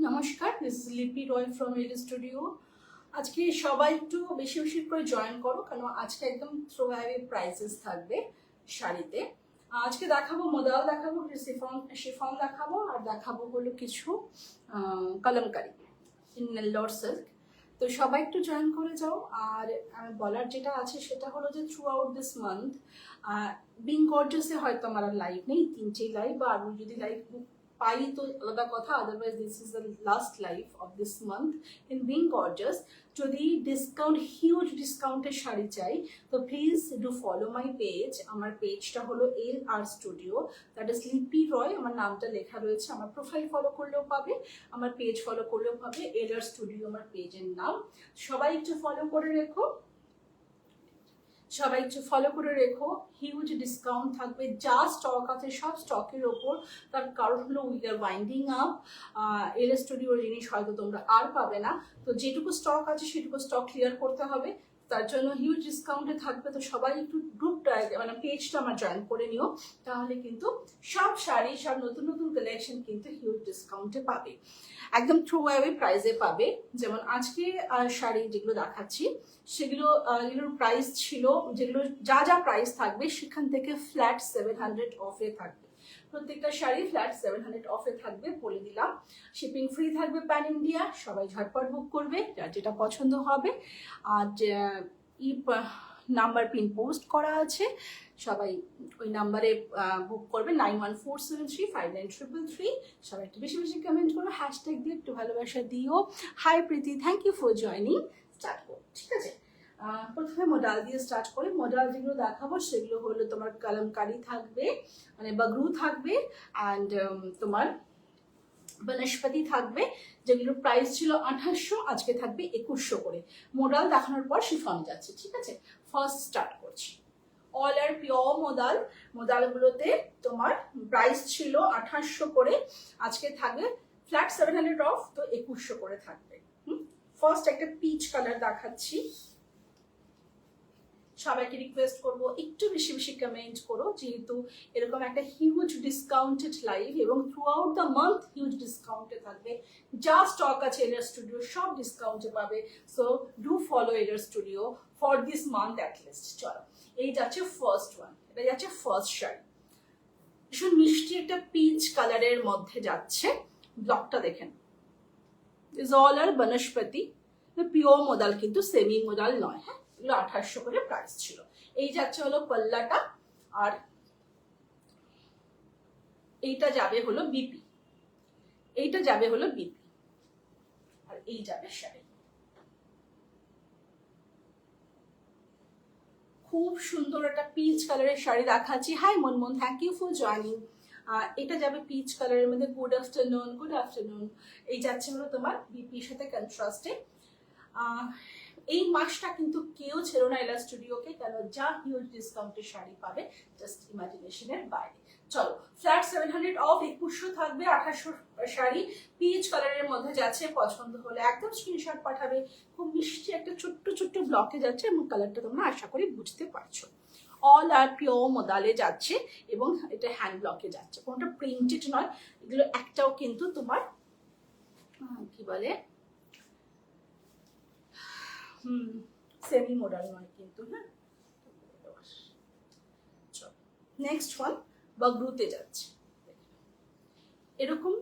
নমস্কার, this is লিপি রয় from L studio. আজকে সবাই একটু বেশি বেশি করে জয়েন করো, কারণ আজকে একদম থ্রো অ্যাওয়ে প্রাইসেস থাকবে শাড়িতে। আজকে দেখাবো মোদাল, দেখাবো শিফন শিফন দেখাবো, আর দেখাবো হলো কিছু কলমকারি ইন নেল্লোর সিল্ক। তো সবাই একটু জয়েন করে যাও। আর আমি বলার যেটা আছে সেটা হলো যে throughout this month being গর্জাসে হয়তো আমার লাইভ নেই, 3টে লাইভ, বা আমি যদি লাইভ পাই তো আলাদা কথা, otherwise this is the last live of this month in being gorgeous. যদি ডিসকাউন্ট, হিউজ ডিসকাউন্টের শাড়ি চাই তো please do follow my page. আমার পেজটা হলো LR স্টুডিও, দ্যাট ইজ লিপি রয়, আমার নামটা লেখা রয়েছে। আমার প্রোফাইল ফলো করলেও পাবে, আমার পেজ ফলো করলেও পাবে, LR স্টুডিও আমার পেজের নাম। সবাই একটু ফলো করে রেখো, সবাই একটু ফলো করে রেখো। হিউজ ডিসকাউন্ট থাকবে, যা স্টক আছে সব স্টকের ওপর। তার কারণ হলো উই আর ওয়াইন্ডিং আপ। এল স্টুডিওর জিনিস হয়তো তোমরা আর পাবে না, তো যেটুকু স্টক আছে সেটুকু স্টক ক্লিয়ার করতে হবে, তার জন্য হিউজ ডিসকাউন্টে থাকবে। তো সবাই একটু গ্রুপটা মানে পেজটা আমার জয়েন করে নিও, তাহলে কিন্তু সব শাড়ি, সব নতুন নতুন কালেকশন কিন্তু হিউজ ডিসকাউন্টে পাবে, একদম থ্রো অ্যাওয়ে প্রাইসে পাবে। যেমন আজকে শাড়ি যেগুলো দেখাচ্ছি সেগুলো এগুলোর প্রাইস ছিল, যেগুলো যা যা প্রাইস থাকবে সেখান থেকে ফ্ল্যাট 700 অফে থাকবে। প্রত্যেকটা শাড়ি ফ্ল্যাট 700 অফে থাকবে, বলে দিলাম। শিপিং ফ্রি থাকবে প্যান ইন্ডিয়া, সবাই ঝটপট বুক করবে যার যেটা পছন্দ হবে। আর নাম্বার পিন পোস্ট করা আছে, সবাই ওই নাম্বারে বুক করবে 9147359333। সবাই একটু বেশি বেশি কমেন্ট করো, হ্যাশট্যাগ দিয়ে একটু ভালোবাসা দিও। Hi Preeti, thank you for joining. Start করো, ঠিক আছে? প্রথমে মডাল দিয়ে স্টার্ট করি। মডাল যেগুলো দেখাবো সেগুলো হলো তোমার কলমকারি থাকবে, মানে বাগরু থাকবে, অ্যান্ড তোমার বনস্পতি থাকবে, যেগুলোর প্রাইস ছিল 2800, আজকে থাকবে 2100 করে। মডাল দেখানোর পর শিফন যাচ্ছে, ঠিক আছে? ফার্স্ট স্টার্ট করছি। All are pure মোদাল। মোদালগুলোতে তোমার প্রাইস ছিল 2800 করে, আজকে থাকবে ফ্ল্যাট 700 অফ, তো 2100 করে থাকবে। ফার্স্ট একটা পিচ কালার দেখাচ্ছি। সবাইকে রিকোয়েস্ট করব একটু বেশি বেশি কমেন্ট করো, যেহেতু এরকম একটা হিউজ ডিসকাউন্টেড লাইভ এবং through out the month huge ডিসকাউন্টে থাকবে। যা স্টক আছে এলার স্টুডিও সব ডিসকাউন্টে পাবে, সো ডু ফলো এলার studio for this month at least. চলো, এই যাচ্ছে ফার্স্ট ওয়ান, এটা যাচ্ছে ফার্স্ট শাড়ি। ভীষণ মিষ্টি একটা পিচ কালারের মধ্যে যাচ্ছে। ব্লকটা দেখেন, ইজ অল আর বনস্পতি, পিওর মোদাল কিন্তু সেমি মোদাল নয়। হ্যাঁ, 2800 করে প্রাইস ছিল। এই যাচ্ছে হলো পাল্লাটা, আর এইটা যাবে হলো বিপি, এইটা যাবে হলো বিপি, আর এই যাবে শাড়ি। খুব সুন্দর একটা পিচ কালারের শাড়ি দেখাচ্ছি। Hi Munmun, thank you for joining. এটা যাবে পিচ কালারের মধ্যে। Good afternoon, good afternoon. এই যাচ্ছে হলো তোমার বিপির সাথে কন্ট্রাস্টে। এই মাসটা কিন্তু কেউ ছিল না এলা স্টুডিওকে, কেন যা হিউজ ডিসকাউন্টের শাড়ি পাবে জাস্ট ইমাজিনেশনের বাইরে। চলো, ফ্ল্যাট 700 অফ, 2100 থাকবে, 2800 শাড়ি পিচ কালারের মধ্যে যাচ্ছে। পছন্দ হলে একদম স্ক্রিনশট পাঠাবে। খুব মিষ্টি একটা ছোট্ট ছোট্ট ব্লকে যাচ্ছে এবং কালারটা তোমরা আশা করি বুঝতে পারছো। অল আর পিওর মোদালে যাচ্ছে এবং এটা হ্যান্ড ব্লকে যাচ্ছে, কোনটা প্রিন্টেড নয়। এগুলো একটাও কিন্তু তোমার কি বলে সেমি মডাল নয় কিন্তু। হ্যাঁ, নেক্সট ওয়ান বাগরুতে যাচ্ছে। এরকম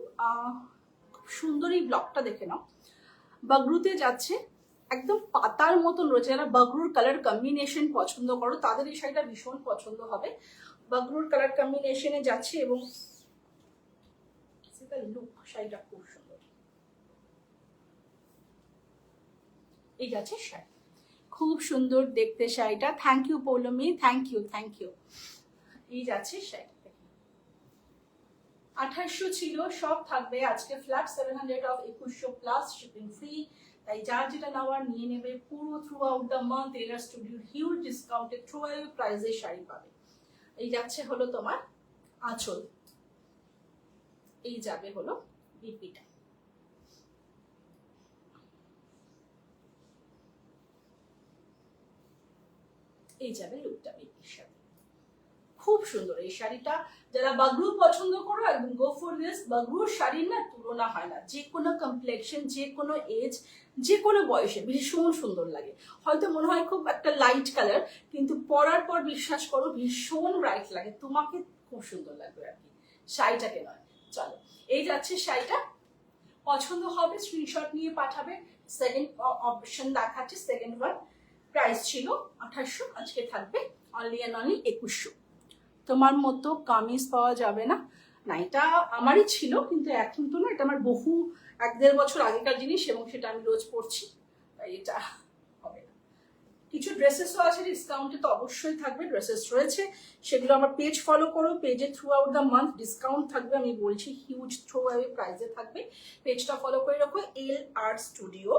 খুব সুন্দর এই ব্লকটা দেখে নাও, বাগরুতে যাচ্ছে, একদম পাতার মতন রয়েছে। যারা বাগরুর কালার কম্বিনেশন পছন্দ করো তাদের এই শাড়িটা ভীষণ পছন্দ হবে। বাগরুর কালার কম্বিনেশনে যাচ্ছে এবং লুক, শাড়িটা খুব সুন্দর। এই যাচ্ছে শাড়ি, খুব সুন্দর দেখতে শাড়িটা। Thank you Poulami, thank you, thank you. এই যাচ্ছে শাড়ি, 2800 ছিল, সব থাকবে আজকে flat 700 off, 2100 plus shipping free. তাই যার যেটা নেওয়ার নিয়ে নেবে। পুরো থ্রু আউট দ্য মান্থ এলার স্টুডিওর হিউজ ডিসকাউন্টে থ্রু আউট প্রাইসে শাড়ি পাবে। এই যাচ্ছে হলো তোমার আঁচল, এই যাবে হলো বিপিটা, এই যাবে লুকটা বিপির সাথে। খুব সুন্দর এই শাড়িটা। যারা বাগরু পছন্দ করো একদম গো ফর দিস। বাগরুর শাড়ির না তুলনা হয় না, যে কোনো কমপ্লেকশন, যে কোনো এজ, যে কোনো বয়সে ভীষণ সুন্দর লাগে। হয়তো মনে হয় খুব একটা লাইট কালার, কিন্তু পরার পর বিশ্বাস করো ভীষণ ব্রাইট লাগে, তোমাকে খুব সুন্দর লাগবে আর কি, শাড়িটাকে নয়। চলো, এই যাচ্ছে শাড়িটা, পছন্দ হবে স্ক্রিনশট নিয়ে পাঠাবে। সেকেন্ড অপশন দেখাচ্ছে, সেকেন্ড ওয়ান। প্রাইস ছিল 2800, আজকে থাকবে অনলি অ্যান্ড অনলি 2100। তোমার মতো কামিজ পাওয়া যাবে না। না, এটা আমারই ছিল, কিন্তু এখন তো না, এটা আমার বহু 1-1.5 বছর আগেকার জিনিস এবং সেটা আমি রোজ পরছি, তাই এটা হবে না। কিছু ড্রেসেসও আছে ডিসকাউন্টে, তো অবশ্যই থাকবে, ড্রেসেস রয়েছে, সেগুলো আমার পেজ ফলো করো। পেজে through out the month discount থাকবে, আমি বলছি হিউজ থ্রো অ্যাওয়ে প্রাইসে থাকবে। পেজটা ফলো করে রাখো, LR স্টুডিও।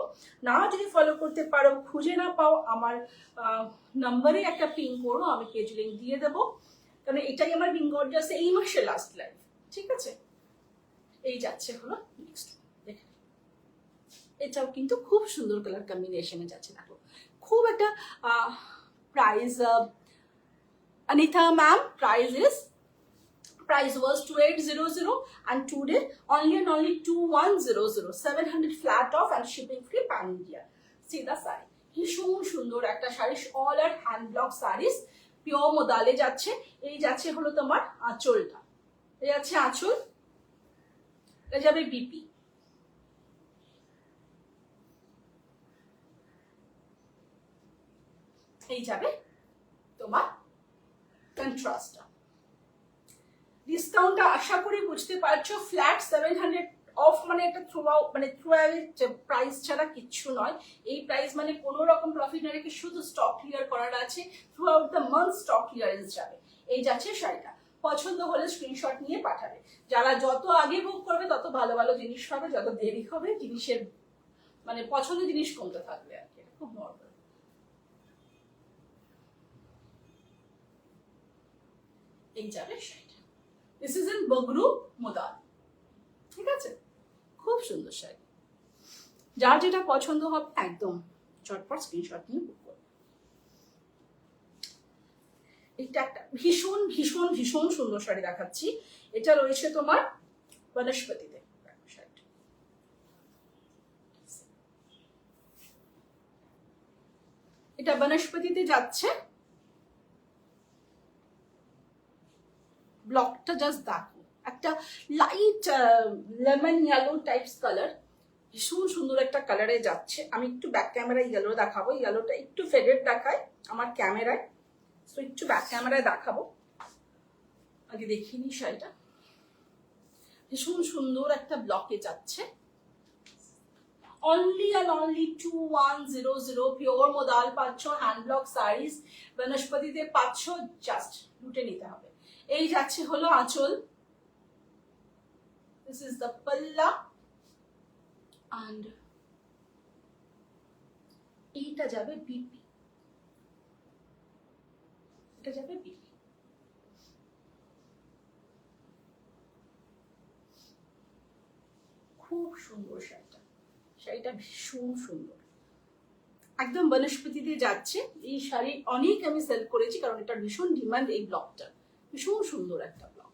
না যদি ফলো করতে পারো, খুঁজে না পাও, আমার নাম্বারে একটা পিং করো, আমি পেজ লিঙ্ক দিয়ে দেবো, কারণ এটাই আমার বিং গর্জিয়াস এই মাসে লাস্ট লাইভ। ঠিক আছে, এই যাচ্ছে হলো নেক্সট, দেখে এটাও কিন্তু খুব সুন্দর কালার কম্বিনেশনে যাচ্ছে। দেখো খুব একটা price, Anita ma'am, price was 2800 and today only and only 2100, 700 flat off and shipping free pan India. See the saree, ভীষণ সুন্দর একটা শাড়ি, অল আর হ্যান্ড ব্লক সারিস, পিওর মোদালে যাচ্ছে। এই যাচ্ছে হলো তোমার আঁচলটা, এই যাচ্ছে আঁচল, এটা যাবে বিপি, এই যাবে তোমার কন্ট্রাস্টটা। ডিসকাউন্টটা আশা করি বুঝতে পারছো, ফ্ল্যাট 700 অফ মানে একটা থ্রু প্রাইস ছাড়া কিচ্ছু নয়। এই প্রাইস মানে কোনো রকম প্রফিট না রেখে শুধু স্টক ক্লিয়ার করার আছে, through out the month stock clearance যাবে। এই যাচ্ছে শাড়িটা, পছন্দ হলে স্ক্রিনশট নিয়ে পাঠাবে। যারা যত আগে বুক করবে তত ভালো ভালো জিনিস পাবে, যত দেরি হবে জিনিসের মানে পছন্দের জিনিস কমতে থাকবে আর কি, খুব নর্মাল। এই যাবে শাড়িটা, দিস ইজ ইন বগরু মোদাল। ঠিক আছে, খুব সুন্দর শাড়ি, যার যেটা পছন্দ হবে একদম চটপট স্ক্রিনশট নিয়ে বুক করবে। এটা একটা ভীষণ ভীষণ ভীষণ সুন্দর শাড়ি দেখাচ্ছি, এটা রয়েছে তোমার বনস্পতিতে। এটা বনস্পতিতে যাচ্ছে, ব্লকটা জাস্ট দেখো, একটা light lemon yellow types colour, ভীষণ সুন্দর একটা কালারে যাচ্ছে। আমি একটু ব্যাক ক্যামেরায় ইয়েলো দেখাবো, ইয়েলোটা একটু ফেডেড দেখায় আমার ক্যামেরায়, তো একটু ব্যাক ক্যামেরায় দেখাবো, আগে দেখিয়ে নিই শাড়িটা। ভীষণ সুন্দর একটা ব্লকে যাচ্ছে, অনলি অ্যান্ড অনলি 2100, পিওর মোদাল পাচ্ছ, হ্যান্ড ব্লক সারিজ, বনস্পতিতে পাচ্ছ, জাস্ট লুটে নিতে হবে। এই যাচ্ছে হলো আঁচল, দিস ইজ দ্য পাল্লা, and এইটা যাবে বিপি, এটা যাবে বিপি। খুব সুন্দর শাড়িটা, শাড়িটা ভীষণ সুন্দর, একদম বনস্পতিতে যাচ্ছে। এই শাড়ি অনেক আমি সেল করেছি, কারণ এটা ভীষণ ডিমান্ড, এই ব্লকটা ভীষণ সুন্দর একটা ব্লক।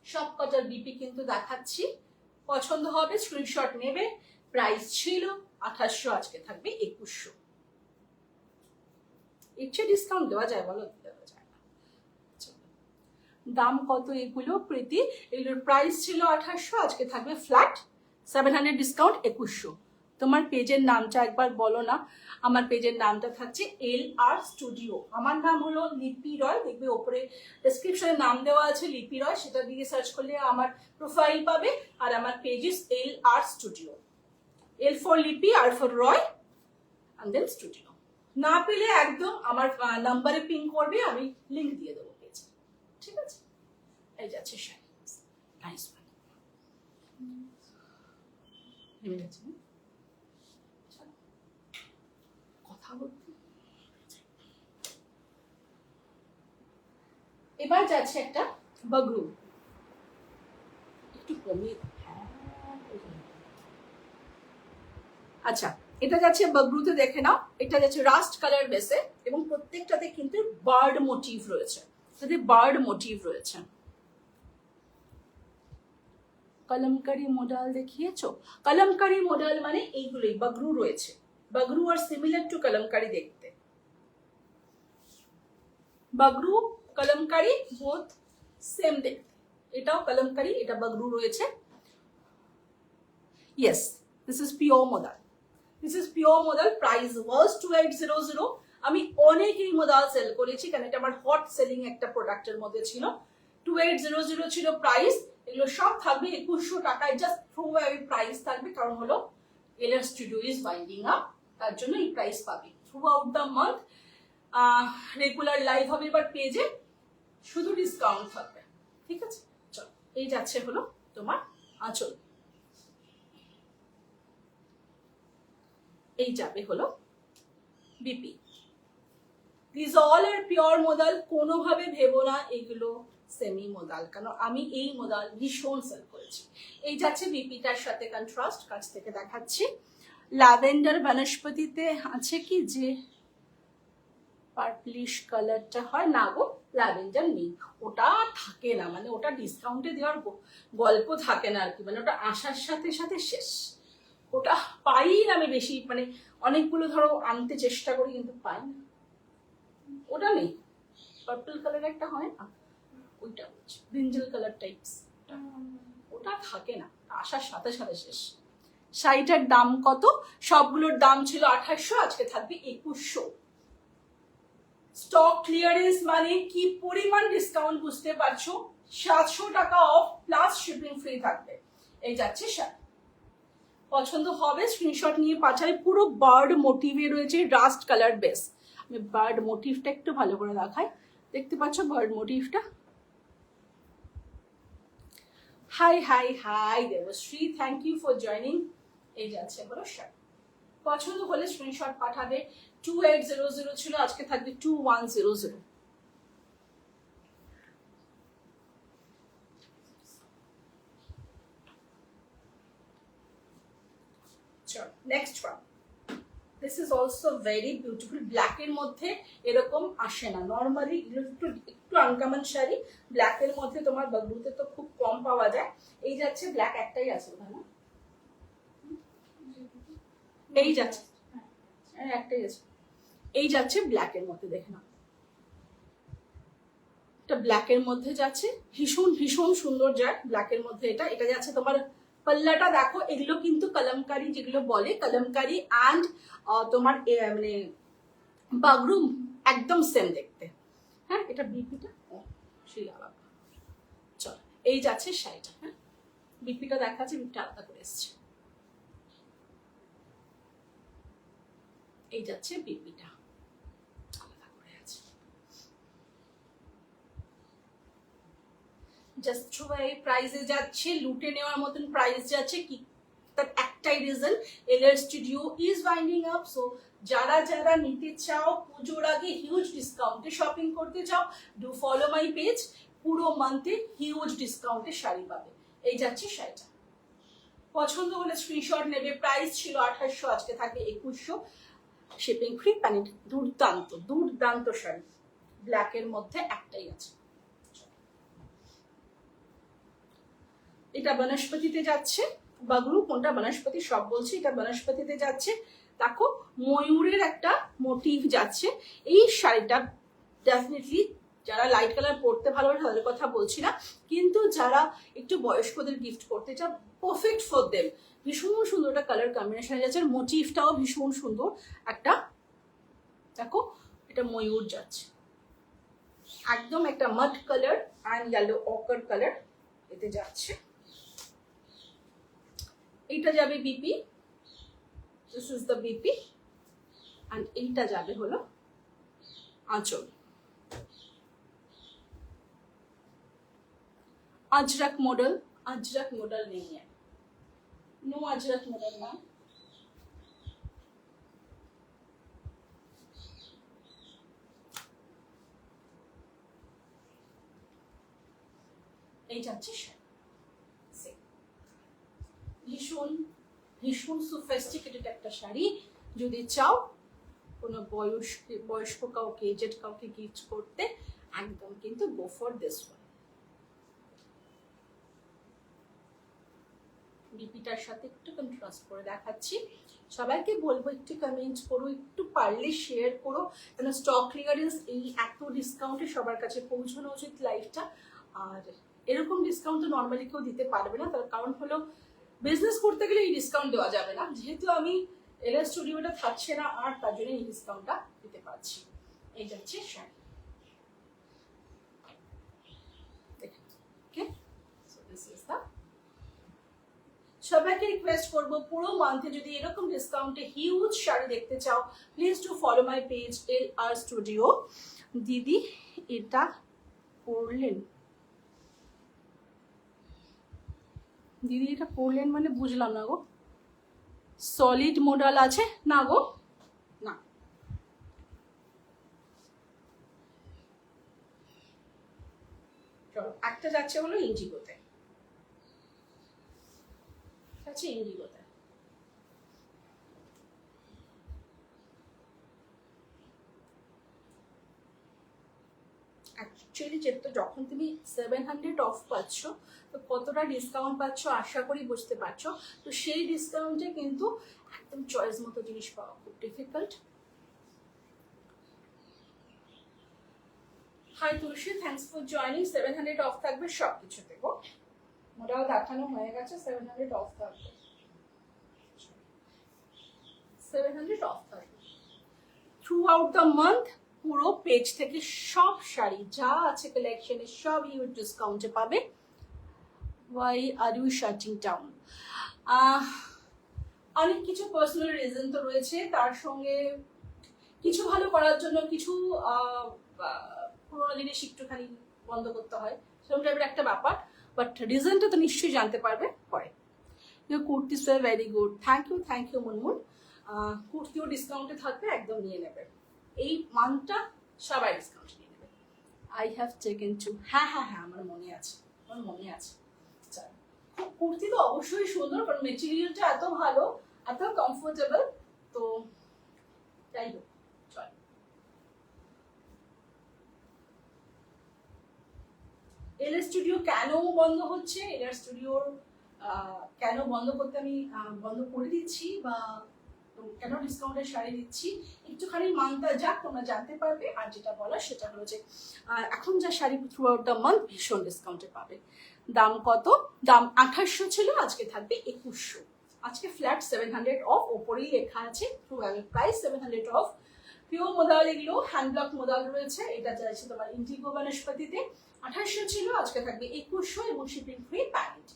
সব কটার বিপি কিন্তু দেখাচ্ছি, পছন্দ হবে স্ক্রিনশট নেবে। প্রাইস ছিল 2800, আজকে থাকবে 2100। ইচ্ছে ডিসকাউন্ট দেওয়া যায় বলো, দেওয়া যায় না। দাম কত এগুলো প্রীতি? এগুলোর প্রাইস ছিল 2800, আজকে থাকবে ফ্ল্যাট 700 ডিসকাউন্ট 2100। তোমার পেজের নামটা একবার বলো না। আমার পেজের নামটা থাকছে LR স্টুডিও, আমার নাম হলো লিপি রয়, দেখবে ওপরে ডেসক্রিপশনে নাম দেওয়া আছে লিপি রয়, সেটা দিয়ে সার্চ করলে আমার প্রোফাইল পাবে। আর আমার page is LR studio, L for লিপি, R for Roy, and then studio. না পেলে একদম আমার নাম্বারে পিং করবে, আমি লিংক দিয়ে দেবো পেজে। ঠিক আছে, এই যাচ্ছে শাড়ি, নাইস ওয়ান। কথা বলতে এবার যাচ্ছে একটা বগরু, একটু কমিয়ে। আচ্ছা, এটা যাচ্ছে বাগরুতে, দেখে নাও, এটা যাচ্ছে রাস্ট কালার বেসে এবং প্রত্যেকটাতে কিন্তু বার্ড মোটিভ রয়েছে, এটাতে বার্ড মোটিভ রয়েছে। কলমকারি মডেল দেখিয়েছো? কলমকারি মডেল মানে এইগুলোই, বাগরু রয়েছে, Bagru are similar to kalamkari দেখতে। বাগরু কলমকারি বোথ সেম দেখতে, এটাও কলমকারি, এটা বাগরু রয়েছে। Yes, this is pure model, this is pure model. Price was 2800। আমি অনেক এই মডেল সেল করেছি কারণ এটা আমার হট সেলিং একটা প্রোডাক্টের মধ্যে ছিল। 2800 ছিল প্রাইস। এগুলো সব থাকবে 2100 টাকায়, জাস্ট থ্রো অ্যাওয়ে প্রাইস থাকবে, কারণ হলো LR studio is winding up, তার জন্য এই প্রাইস পাবে through out the month. Regular live হবে এবার পেজে, শুধু ডিসকাউন্ট থাকবে, ঠিক আছে? চলো, এই যাচ্ছে হলো তোমার আঁচল, এই যাবে হলো BP. This all are pure modal, কোনোভাবে ভেবো না এগুলো সেমি মোদাল, কারণ আমি এই মোদাল ভীষণ সেল করেছি। এই যাচ্ছে বিপিটার সাথে কন্ট্রাস্ট, কাছ থেকে দেখাচ্ছি। ল্যাভেন্ডার বনস্পতিতে আছে কি যে পার্পলিশ কালারটা হয় না গো, ল্যাভেন্ডার নেই, ওটা থাকে না, মানে ওটা ডিসকাউন্টে দেওয়ার গল্প থাকে না আর কি, মানে ওটা আসার সাথে সাথে শেষ, ওটা পাই না আমি বেশি, মানে অনেকগুলো ধরো আনতে চেষ্টা করি কিন্তু পাই না, ওটা নেই। পার্পল কালার একটা হয় না, ওইটা হচ্ছে ব্রিঞ্জল কালার টাইপস, ওটা থাকে না, আসার সাথে সাথে শেষ। শাড়িটার দাম কত? সবগুলোর দাম ছিল 2800, আজকে থাকবে 2100। স্টক ক্লিয়ারেন্স মানে কি পরিমাণ ডিসকাউন্ট বুঝতে পারছো, 700 টাকা অফ প্লাস শিপিং ফ্রি থাকবে। এই যাচ্ছে শাড়ি, পছন্দ হবে স্ক্রিনশট নিয়ে পাঠাই। পুরো বার্ড মোটিভে রয়েছে, রাস্ট কালার বেস। আমি বার্ড মোটিভটা একটু ভালো করে দেখাই, দেখতে পাচ্ছ বার্ড মোটিভটা। Hi hi hi Debashree, thank you for joining. এই যাচ্ছে বলো শাড়ি, পছন্দ হলে স্ক্রিনশট পাঠাবে। 2800 ছিল, আজকে থাকবে 2100। Next one, this is also very beautiful. ব্ল্যাকের মধ্যে এরকম আসে না নর্মালি, একটু একটু আনকমন শাড়ি, ব্ল্যাকের মধ্যে তোমার বাগরুতে তো খুব কম পাওয়া যায়। এই যাচ্ছে ব্ল্যাক একটাই আছে না, এই যাচ্ছে, হ্যাঁ একটাই আছে। এই যাচ্ছে ব্ল্যাকের মধ্যে, দেখে না, এটা ব্ল্যাকের মধ্যে যাচ্ছে, ভীষণ ভীষণ সুন্দর যায় ব্ল্যাকের মধ্যে। এটা এটা যাচ্ছে তোমার পাল্লাটা দেখো, এগুলো কিন্তু কলমকারি যেগুলো বলে, কলমকারি অ্যান্ড তোমার মানে বাগরুম একদম সেম দেখতে। হ্যাঁ, এটা বিপিটা সেই আলাদা। চল, এই যাচ্ছে শাড়িটা। হ্যাঁ, বিপিটা দেখাচ্ছে, বিপিটা আলাদা করে এসছে। এই যাচ্ছে বিপিটা আলাদা করে আছে। জাস্ট সবাই প্রাইসে যাচ্ছে, লুটে নেওয়ার মতন প্রাইস যাচ্ছে কি, তার একটাই reason, LR studio is winding up. So যারা যারা নিতে চাও পুজোর আগে হিউজ ডিসকাউন্টে শপিং করতে চাও, ডু ফলো মাই পেজ, পুরো মান্থে হিউজ ডিসকাউন্টে শাড়ি পাবে। এই যাচ্ছে শাড়িটা, পছন্দ হলে স্ক্রিনশট নেবে। প্রাইস ছিল 2800, আজকে থাকে 2100, শিপিং ফ্রি। প্যানিট দুর্দান্ত দুর্দান্ত শাড়ি, ব্ল্যাকের মধ্যে একটাই আছে। এটা বনস্পতিতে যাচ্ছে, বাগরু কোনটা বনস্পতি সব বলছি, এটা বনস্পতিতে যাচ্ছে। দেখো ময়ূরের একটা মোটিভ যাচ্ছে। এই শাড়িটা ডেফিনেটলি যারা লাইট কালার পরতে ভালোবাসে তাদের কথা বলছি না, কিন্তু যারা একটু বয়স্কদের গিফট করতে চাও, পারফেক্ট ফর দেম। ভীষণ সুন্দর একটা কালার কম্বিনেশন যাচ্ছে, মোটিভটাও ভীষণ সুন্দর একটা। দেখো এটা ময়ূর যাচ্ছে, একদম একটা mud colour and yellow ochre colour এতে যাচ্ছে। এইটা যাবে BP, this is the BP, and এইটা যাবে হলো আঁচল। अजरक मॉडल, अजरक मॉडल नहीं है, नो अजरक मॉडल ना। এই যাচ্ছে ভীষণ ভীষণ সোফিস্টিকেটেড একটা শাড়ি, যদি চাও কোনো বয়স্ক কাউকে, এজেড কাউকে গিফট করতে, একদম কিন্তু গো ফর দিস ওয়ান। বিপিটার সাথে একটু কন্ট্রাস্ট করে দেখাচ্ছি। সবাইকে বলবো একটু কমেন্ট করো, একটু পারলে শেয়ার করো, কেন স্টক ক্লিয়ারেন্স এই এত ডিসকাউন্টে সবার কাছে পৌঁছানো উচিত লাইফটা। আর এরকম ডিসকাউন্ট তো নর্মালি কেউ দিতে পারবে না, তার কারণ হলো বিজনেস করতে গেলে এই ডিসকাউন্ট দেওয়া যাবে না, যেহেতু আমি এলএস স্টুডিওটা থাকছে না আর তার জন্য এই ডিসকাউন্টটা দিতে পারছি। এইটা হচ্ছে শাড়ি, দেখেন। ওকে, সো দিস ইজ দ্য। সবাইকে রিকোয়েস্ট করবো পুরো মান্থে যদি এরকম ডিসকাউন্টে হিউজ শাড়ি দেখতে চাও, please to follow my page LR studio. দিদি এটা পরলেন, দিদি এটা পরলেন মানে বুঝলাম না গো। সলিড মডেল আছে না গো, না। চলো, একটা যাচ্ছে হলো ইন্ডিগোতে, আছে ইন্ডিগোতে। অ্যাকচুয়ালি যেহেতু যখন তুমি 700 অফ পাচ্ছ, তো কতটা ডিসকাউন্ট পাচ্ছ আশা করি বুঝতে পারছো। তো সেই ডিসকাউন্টে কিন্তু একদম চয়েস মতো জিনিস পাওয়া খুব difficult. Hi Tulsi, thanks for joining. 700 off থাকবে সব কিছুতে গো, ওটাও দেখানো হয়ে গেছে। 700 অফ থাকবে, 700 অফ থাকবে থ্রু আউট দ্য মান্থ। পুরো পেজ থেকে সব শাড়ি যা আছে কালেকশনে সব হিউজ ডিসকাউন্টে পাবে। Why are you shutting down? অনেক কিছু পার্সোনাল রিজন তো রয়েছে, তার সঙ্গে কিছু ভালো করার জন্য কিছু পুরোনো জিনিস একটুখানি বন্ধ করতে হয়, সেরকম টাইপের একটা ব্যাপার। বাট রিজনটা তো নিশ্চয়ই জানতে পারবে পরে। Your kurtis were very good, thank you Munmun. কুর্তিও ডিসকাউন্টে থাকবে, একদম নিয়ে নেবে। এই মান্থটা সবাই ডিসকাউন্ট নিয়ে নেবে। আই হ্যাভ টেকেন টু, হ্যাঁ হ্যাঁ হ্যাঁ আমার মনে আছে, আমার মনে আছে। কুর্তি তো অবশ্যই সুন্দর, কারণ মেটেরিয়ালটা এত ভালো, এত কমফোর্টেবল। তো যাই হোক, চল। এলআর স্টুডিও কেন বন্ধ হচ্ছে, এলআর স্টুডিওর কেন বন্ধ করতে আমি বন্ধ করে দিচ্ছি, বা কেন ডিসকাউন্টের শাড়ি দিচ্ছি, একটুখানি মান্থটা যাক তোমরা জানতে পারবে। আর যেটা বলার সেটা হলো যে এখন যা sari through out the month ভীষণ ডিসকাউন্টে পাবে। দাম কত? দাম 2800 ছিল, আজকে থাকবে 2100। আজকে ফ্ল্যাট 700 অফ, ওপরেই লেখা আছে থ্রু প্রাইস 700 অফ। পিওর মোদাল, এগুলো হ্যান্ড ব্লক মোদাল রয়েছে। এটা চাইছে তোমার ইন্ডিগো বনস্পতিতে, 2800 ছিল, আজকে থাকবে 2100 এবং শিপিং ফ্রি প্যাকেট।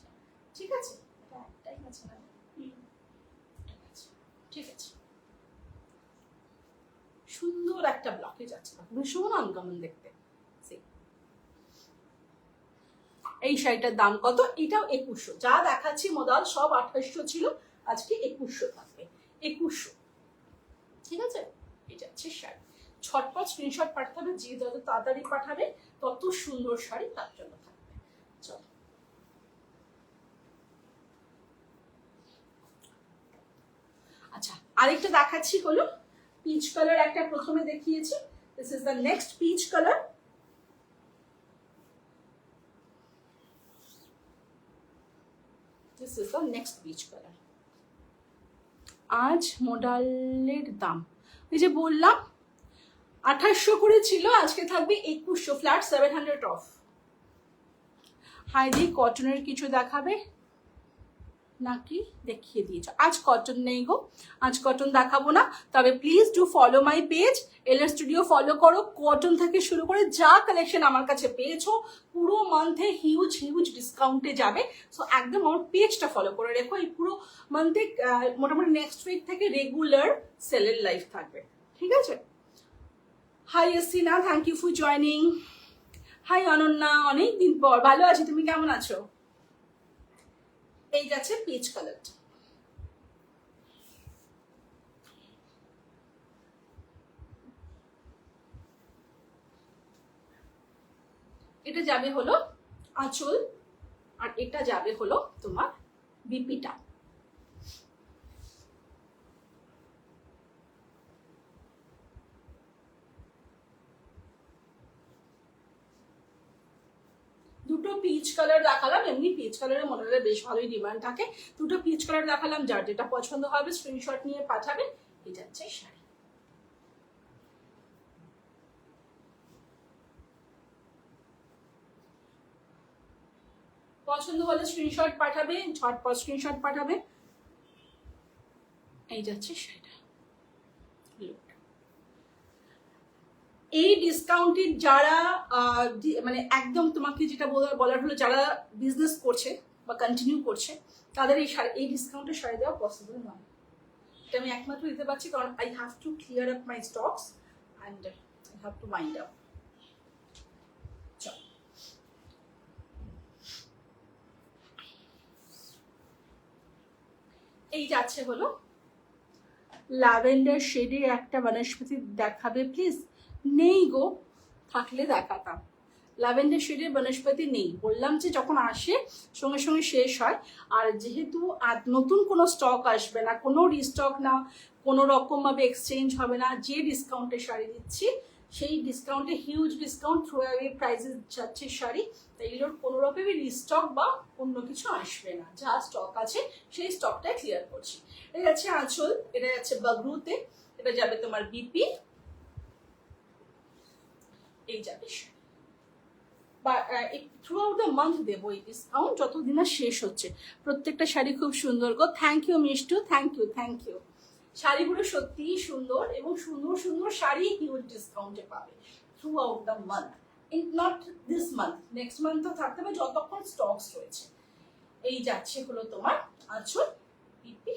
ঠিক আছে, এটা একটাই আছে না? ঠিক আছে, সুন্দর একটা ব্লকে যাচ্ছে, ভীষণ আনকমন দেখতে। এই শাড়িটার দাম কত? এটাও 2100। যা দেখাচ্ছি মোদাল সব 2800 ছিল, আজকে 2100 থাকবে, 2100। ঠিক আছে, এটা হচ্ছে শাড়ি। ছটপট স্ক্রিনশট পাঠাতে হবে, যে যত তাড়াতাড়ি পাঠাবে তত সুন্দর শাড়ি তার জন্য থাকবে। চলো, আচ্ছা আরেকটা দেখাচ্ছি হলো পিচ কালার। একটা প্রথমে দেখিয়েছি, this is the next peach colour. This is the next peach colour. আজ মোডালের দাম এই যে বললাম 2800 করে ছিল, আজকে থাকবে 2100, ফ্ল্যাট 700 অফ। হাইদি কটনের কিছু দেখাবে নাকি? দেখিয়ে দিয়েছ। আজ কটন নেই গো, আজ কটন দেখাবো না। তবে please do follow my page LR studio, follow করো। কটন থেকে শুরু করে যা কালেকশন আমার কাছে পেয়েছো পুরো মান্থে হিউজ ডিসকাউন্টে যাবে। সো একদম আমার পেজটা ফলো করে রেখো। এই পুরো মান্থে মোটামুটি নেক্সট উইক থেকে রেগুলার সেলের লাইফ থাকবে। ঠিক আছে। Hi Esina, thank you for joining. Hi Ananya, অনেকদিন পর। ভালো আছি, তুমি কেমন আছো? এই যাচ্ছে পিচ কালারটা। এটা যাবে হলো আঁচল, আর এটা যাবে হলো তোমার বিপিটা। দুটো পিচ কালার দেখালাম, এমনি পিচ কালারের মডেলের বেশ ভালোই ডিমান্ড থাকে। দুটো পিচ কালার দেখালাম, যার যেটা পছন্দ হবে স্ক্রিনশট নিয়ে পাঠাবে। এটা হচ্ছে শাড়ি। পছন্দ হলে স্ক্রিনশট পাঠাবে, ঝটপট স্ক্রিনশট পাঠাবে। এই যাচ্ছে শাড়িটা। এই ডিসকাউন্টের যারা মানে একদম তোমাকে যেটা বলার হলো, যারা বিজনেস করছে বা কন্টিনিউ করছে, তাদের এই ডিসকাউন্টের শাড়ি দেওয়া পসিবল নয়। এটা আমি একমাত্র দিতে পারছি কারণ I have to clear up my stocks and I have to mind up. এই যাচ্ছে হলো ল্যাভেন্ডার শেডের একটা বনস্পতি দেখাবে প্লিজ। নেই গো, থাকলে দেখাতাম। ল্যাভেন্ডার শেডের বনস্পতি নেই, বললাম যে যখন আসে সঙ্গে সঙ্গে শেষ হয়। আর যেহেতু নতুন কোনো স্টক আসবে না, কোনো রিস্টক না, কোনো রকমভাবে এক্সচেঞ্জ হবে না, যে ডিসকাউন্টে শাড়ি দিচ্ছি সেই ডিসকাউন্টে হিউজ ডিসকাউন্ট, থ্রো অ্যাওয়ে প্রাইসে যাচ্ছে শাড়ি। তাই এগুলোর কোনো রকমই রিস্টক বা অন্য কিছু আসবে না, যা স্টক আছে সেই স্টকটা ক্লিয়ার করছি। এটা যাচ্ছে আঁচল, এটা যাচ্ছে বাগরুতে, এটা যাবে তোমার বিপি, এই যাবে বা থ্রু আউট দ্য মান্থ দেবো এই ডিসকাউন্ট, যতদিন না শেষ হচ্ছে। প্রত্যেকটা শাড়ি খুব সুন্দর গো, thank you Mishtu, thank you thank you. শাড়িগুলো সত্যিই সুন্দর এবং সুন্দর সুন্দর শাড়ি হিউজ ডিসকাউন্টে পাবে through out the month, not this month, next month তো থাকতে হবে যতক্ষণ স্টকস রয়েছে। এই যাচ্ছে হলো তোমার আঁচল, পিপি,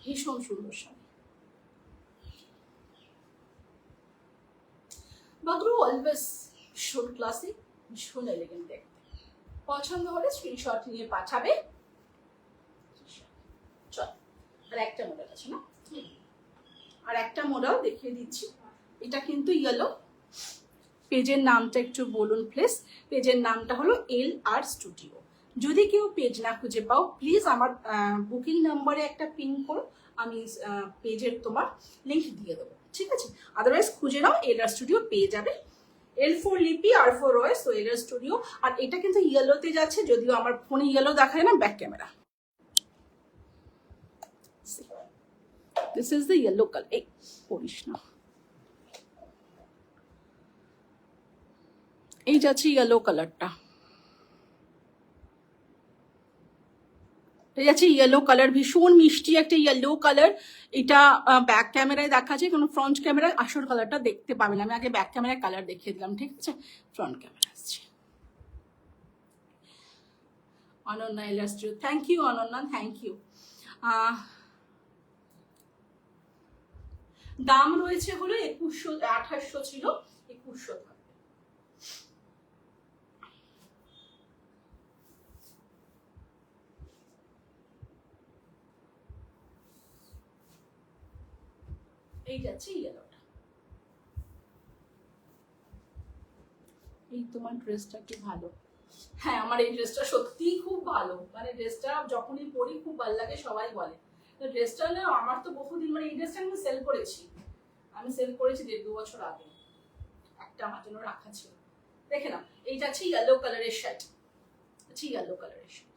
ভীষণ সুন্দর শাড়ি। বাগরু অলওয়েজ ভীষণ ক্লাসিক, ভীষণ এলিগেন্ট দেখতে। পছন্দ হলে স্ক্রিনশট নিয়ে পাঠাবে। চল, আর একটা মডেল আছে না, আর একটা মডেল দেখিয়ে দিচ্ছি। এটা কিন্তু ইয়েলো। পেজের নামটা একটু বলুন প্লিজ। পেজের নামটা হলো LR স্টুডিও। যদি কেউ পেজ না খুঁজে পাও প্লিজ আমার বুকিং নাম্বারে একটা পিন করো, আমি পেজের তোমার লিঙ্ক দিয়ে দেবো, ঠিক আছে? আদারওয়াইজ খুঁজে নাও, LR স্টুডিও পেয়ে যাবে। L4 লিপি, R4 রয়েস, তো LR স্টুডিও। আর এটা কিন্তু ইয়েলোতে যাচ্ছে, যদিও আমার ফোনে ইয়েলো দেখায় না, back camera. This is the yellow colour. এই পড়িস না, এই যাচ্ছে ইয়েলো কালারটা, এই যাচ্ছে ইয়েলো কালার, ভীষণ মিষ্টি একটা ইয়েলো কালার। এটা ব্যাক ক্যামেরায় দেখা যায়, কোনো ফ্রন্ট ক্যামেরায় আসল কালারটা দেখতে পাবে না। আমি আগে ব্যাক ক্যামেরায় কালার দেখিয়ে দিলাম, ঠিক আছে? ফ্রন্ট ক্যামেরা আসছে। অনন্যা ইলাস্ট্রিও, thank you Ananya, thank you. দাম রয়েছে হলো 2100, 2800 ছিল, 2100 থাকবে। এই যাচ্ছে ইয়েলোটা। এই তোমার ড্রেসটা কি ভালো? হ্যাঁ, আমার এই ড্রেসটা সত্যিই খুব ভালো, মানে ড্রেসটা যখনই পরি খুব ভালো লাগে, সবাই বলে। তো ড্রেসটা না আমার তো বহুদিন, মানে এই ড্রেসটা আমি সেল করেছি, 1.5-2 বছর আগে। একটা আমার জন্য রাখা ছিল, দেখে না। এই যাচ্ছে ইয়েলো কালারের শার্ট, আচ্ছা ইয়েলো কালারের শার্ট।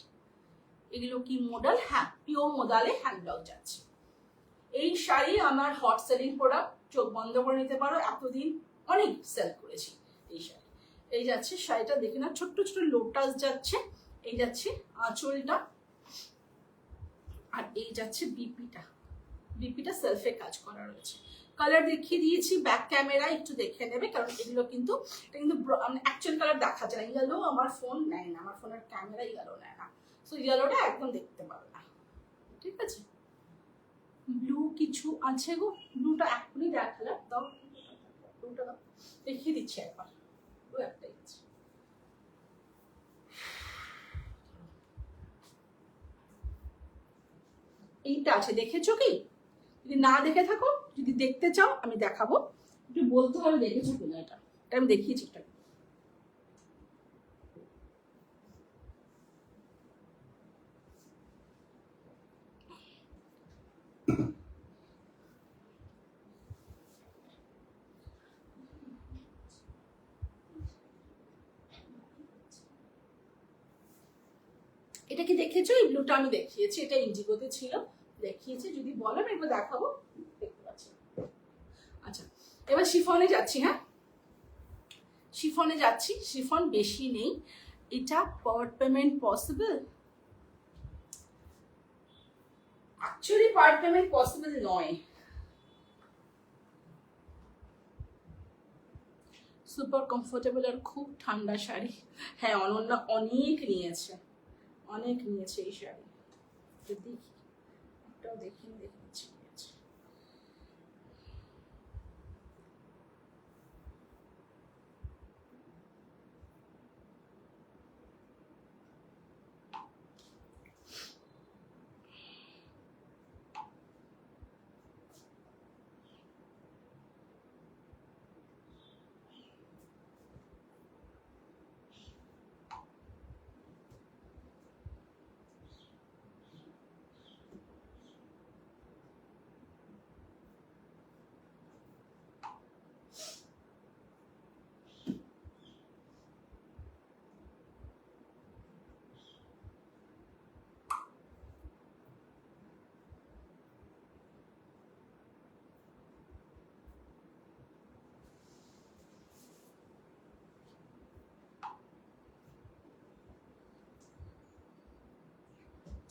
এগুলো কি মডেল? হ্যাঁ, পিওর মডেলে হ্যান্ড ব্লাউজ যাচ্ছে। এই শাড়ি আমার হট সেলিং প্রোডাক্ট, চোখ বন্ধ করে নিতে পারো, এতদিন অনেক সেল করেছি এই শাড়ি। এই যাচ্ছে শাড়িটা, দেখে না, ছোট্ট ছোট্ট লোটাস যাচ্ছে। এই যাচ্ছে আঁচলটা, আর এই যাচ্ছে বিপিটা। বিপিটা সেলফে কাজ করা রয়েছে। কালার দেখিয়ে দিয়েছি, ব্যাক ক্যামেরা একটু দেখে নেবে, কারণ এগুলো কিন্তু এটা কিন্তু অ্যাকচুয়াল কালার দেখা যায় না। ইয়েলো আমার ফোন নেয় না, আমার ফোনের ক্যামেরা ইয়েলো নেয় না, সো ইয়েলোটা একদম দেখতে পাবে না, ঠিক আছে? ব্লু কিছু আছে গো, ব্লুটা এখনই দেখালাম, দাও ব্লুটা দাও, দেখিয়ে দিচ্ছি একবার। ব্লু একটাই আছে। এইটা আছে, দেখেছো কি? যদি না দেখে থাকো, যদি দেখতে চাও আমি দেখাবো, একটু বলতে হবে দেখেছো কিনা। এটা আমি দেখিয়েছি এটা। এটা কি দেখেছো? এই ব্লুটা আমি দেখিয়েছি, এটা ইন্ডিগোতে ছিল, দেখিয়েছি। যদি বলো আমি একবার দেখাবো, দেখতে পাচ্ছি। আচ্ছা, এবার শিফনে যাচ্ছি। হ্যাঁ, শিফনে যাচ্ছি। শিফন বেশি নেই। এটা part payment possible? Actually part payment possible নয়। সুপার কমফোর্টেবল আর খুব ঠান্ডা শাড়ি। হ্যাঁ, অনন্যা অনেক নিয়েছে, অনেক নিয়েছে এই শাড়ি। দেখি একটাও দেখিনি, দেখেছি।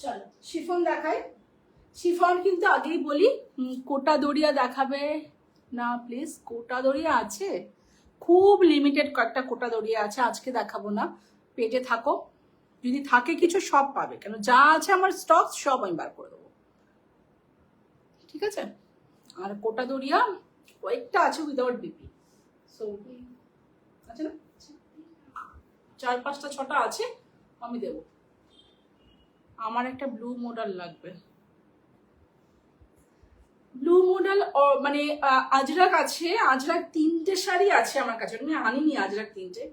চলো শিফন দেখাই। শিফন কিন্তু আগেই বলি, কোটা দড়িয়া দেখাবে না প্লিজ। কোটা দড়িয়া আছে, খুব লিমিটেড কয়েকটা কোটা দড়িয়া আছে, আজকে দেখাবো না। পেজে থাকো, যদি থাকে কিছু সব পাবে, কেন যা আছে আমার স্টক সব আমি বার করে দেবো, ঠিক আছে? আর কোটা দড়িয়া কয়েকটা আছে উইদাউট বিপি, সো আছে না, 4-5টা 6টা আছে, আমি দেবো। আমার একটা ব্লু মডেল লাগবে, ব্লু মডেল মানে আজরাক আছে। আজরাক 3টে শাড়ি আছে আমার কাছে, আমি আনিনি আজরাক 3টে।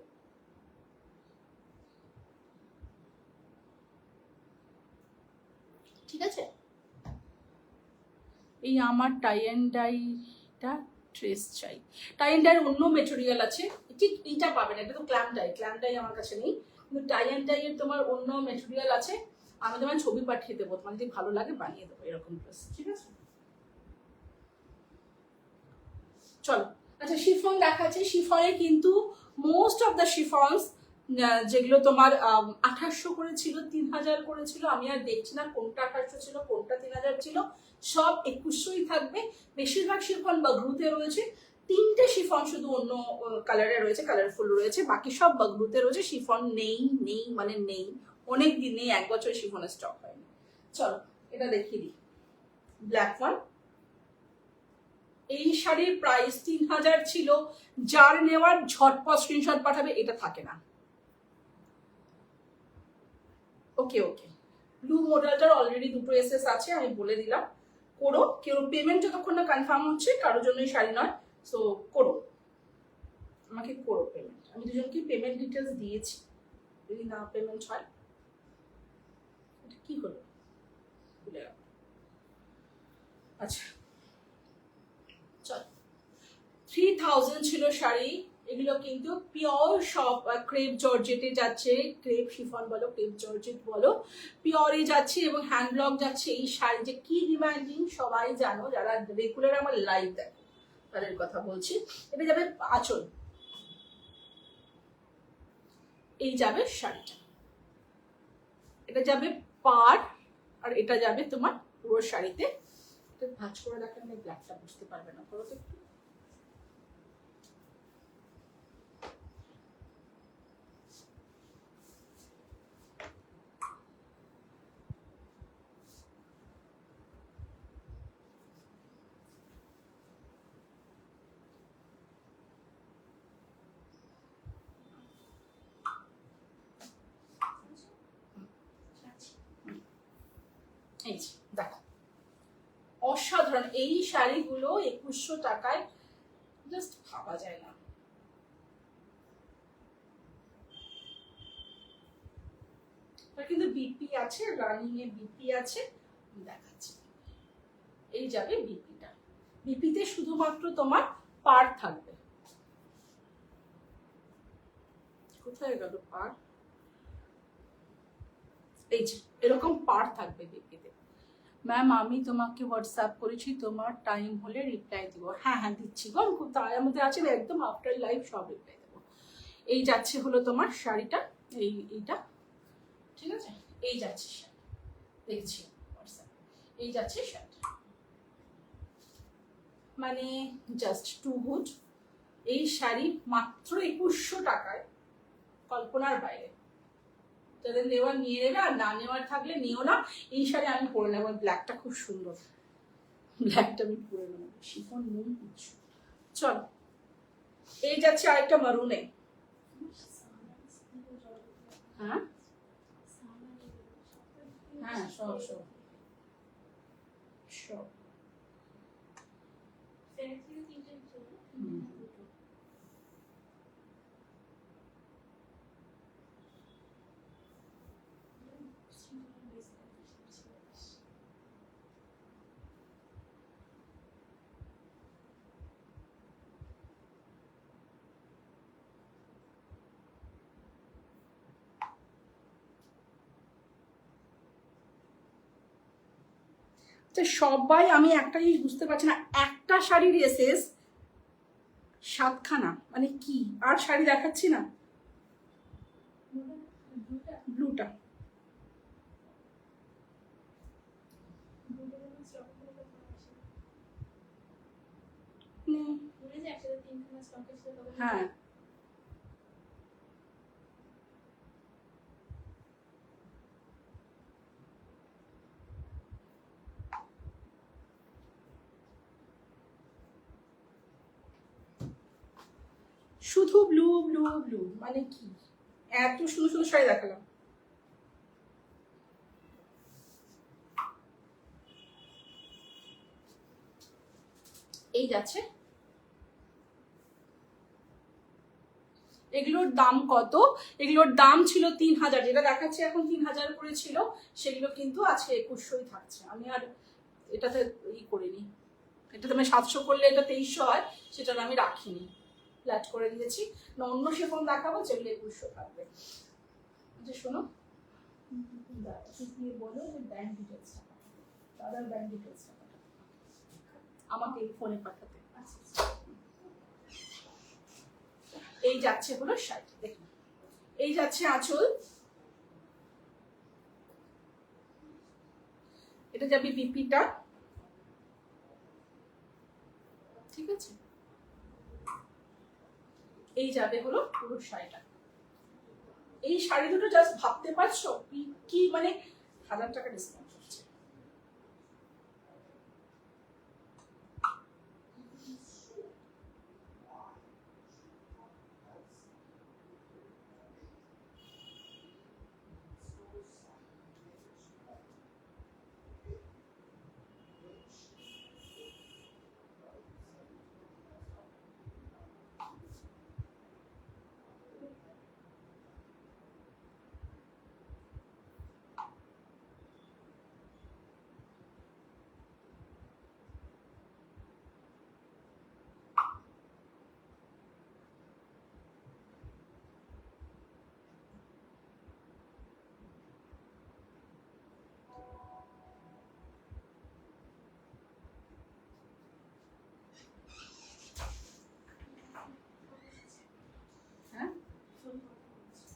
ঠিক আছে, এই আমার টাই অ্যান্ড ডাইটা ট্রেস চাই। টাই অ্যান্ড ডাইয়ের অন্য মেটেরিয়াল আছে, ঠিক এইটা পাবে না, এটা তো ক্ল্যাম ডাই। ক্ল্যাম ডাই আমার কাছে নেই, কিন্তু টাই অ্যান্ড ডাইয়ের তোমার অন্য মেটেরিয়াল আছে। আমি তোমার ছবি পাঠিয়ে দেবো, তোমার যদি ভালো লাগে বানিয়ে দেবো এরকম ড্রেস, ঠিক আছে? চলো, আচ্ছা শিফন দেখাচ্ছি। শিফনে কিন্তু মোস্ট অফ দ্য শিফনস যেগুলো তোমার 2800 করে ছিল, 3000 করে ছিল, আমি আর দেখছি না কোনটা 2800 ছিল কোনটা 3000 ছিল, সব 2100ই থাকবে। বেশিরভাগ শিফন বাগরুতে রয়েছে, 3টে শিফন শুধু অন্য কালারে রয়েছে, কালারফুল রয়েছে, বাকি সব বাগরুতে রয়েছে। শিফন নেই, নেই মানে নেই, অনেক দিন নেই, 1 বছর শিফনের স্টক হয়নি। চলো এটা দেখিয়ে দিই, ব্ল্যাক ওয়ান। এই শাড়ির প্রাইস 3000 ছিল, যার নেওয়ার ঝটপট স্ক্রিনশট পাঠাবে, এটা থাকে না। ওকে ওকে, ব্লু মডেলটার অলরেডি 2টো এসএস আছে, আমি বলে দিলাম। করো, কেউ পেমেন্ট যতক্ষণ না কনফার্ম হচ্ছে, কারোর জন্যই শাড়ি নয়, সো করো, আমাকে করো পেমেন্ট। আমি দুজনকে পেমেন্ট ডিটেলস দিয়েছি, যদি না পেমেন্ট হয়। এটা কি হলো, ভুলে গেল। আচ্ছা চল, 3000 ছিল শাড়ি। এগুলো কিন্তু পিওর সব ক্রেপ জর্জেটে যাচ্ছে, ক্রেপ শিফন বলো, ক্রেপ জর্জেট বলো, পিওরে যাচ্ছে এবং হ্যান্ডব্লক যাচ্ছে। এই শাড়ি যে কি ডিমান্ডিং সবাই জানো, যারা রেগুলার আমার লাইভ দেখো তাদের কথা বলছি। এটা যাবে আঁচল, এই যাবে শাড়িটা, এটা যাবে পাড়, আর এটা যাবে তোমার পুরো শাড়িতে। এটা ভাঁজ করে রাখলে আমি ব্ল্যাকটা বুঝতে পারবে না, করো তো একটু। এই যে দেখো, অসাধারণ এই শাড়িগুলো 2100 টাকায়, জাস্ট ভাবা যায় না। কিন্তু বিপি আছে, রানিং এ বিপি আছে, দেখাচ্ছি। এই যাবে বিপিটা, বিপিতে শুধুমাত্র তোমার পার থাকবে। কোথায় গেল পার? এই যে এরকম পার থাকবে বিপিতে। ম্যাম আমি তোমাকে হোয়াটসঅ্যাপ করেছি, তোমার টাইম হলে রিপ্লাই দিব। হ্যাঁ হ্যাঁ দিচ্ছি গো, খুব তার মধ্যে আছে একদম আফটার লাইভ সব রিপ্লাই দেবো। এই যাচ্ছে হলো তোমার শাড়িটা, এইটা ঠিক আছে, এই যাচ্ছে শাড়ি, দেখছি হোয়াটসঅ্যাপ, এই যাচ্ছে শাড়ি, মানে জাস্ট টু গুড। এই শাড়ি মাত্র 2100 টাকায়, কল্পনার বাইরে। যাদের নেওয়ার নিয়ে নেবে, আর না নেওয়ার থাকলে নিও না। এই শাড়ি আমি পরে নেবো, ব্ল্যাকটা খুব সুন্দর, ব্ল্যাকটা আমি পরে নেবো, শিফন নেই কিছু। চলো এই যাচ্ছে আরেকটা মারুনে। হ্যাঁ হ্যাঁ সব সব সব সবাই, আমি একটা জিনিস বুঝতে পারছি না, একটা শাড়ির এসএস 7খানা, মানে কি আর শাড়ি দেখাচ্ছি না। ব্লুটা হ্যাঁ শুধু ব্লু ব্লু ব্লু, মানে কি এত সুন্দর সুন্দর শাড়ি দেখালাম। এই যাচ্ছে, এগুলোর দাম কত? এগুলোর দাম ছিল 3000, যেটা দেখাচ্ছে এখন 3000 করে ছিল, সেগুলো কিন্তু আজকে 2100ই থাকছে। আমি আর এটাতে ই করিনি, এটাতে আমি 700 করলে এটা 2300 হয়, সেটা আমি রাখিনি, ফ্ল্যাট করে দিয়েছি। না অন্য সেফন দেখাবো যেগুলো 2100 থাকবে। আচ্ছা শোনো, বলো যে ব্যাংক ডিটেলস, দাদার ব্যাংক ডিটেলস আমাকে এই ফোনে পাঠাতে। এই যাচ্ছে হলো শাড়ি, দেখুন এই যাচ্ছে আঁচল, এটা যাবে বিপিটা, ঠিক আছে, এই যাবে হলো পুরো শাড়িটা। এই শাড়ি দুটো জাস্ট ভাবতে পারছো কি মানে 1000 টাকা ডিসকাউন্ট হচ্ছে।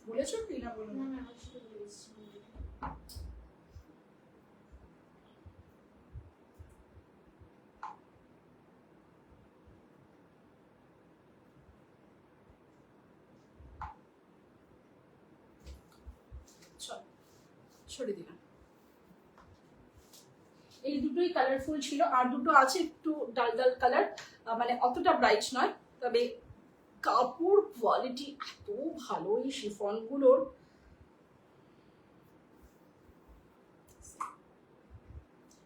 বলেছো কি না বলো না? ছড়িয়ে দিলাম। এই দুটোই কালারফুল ছিল, আর দুটো আছে একটু ডাল ডাল কালার, মানে অতটা ব্রাইট নয়, তবে কাপড় কোয়ালিটি এত ভালো এই শিফন গুলোর।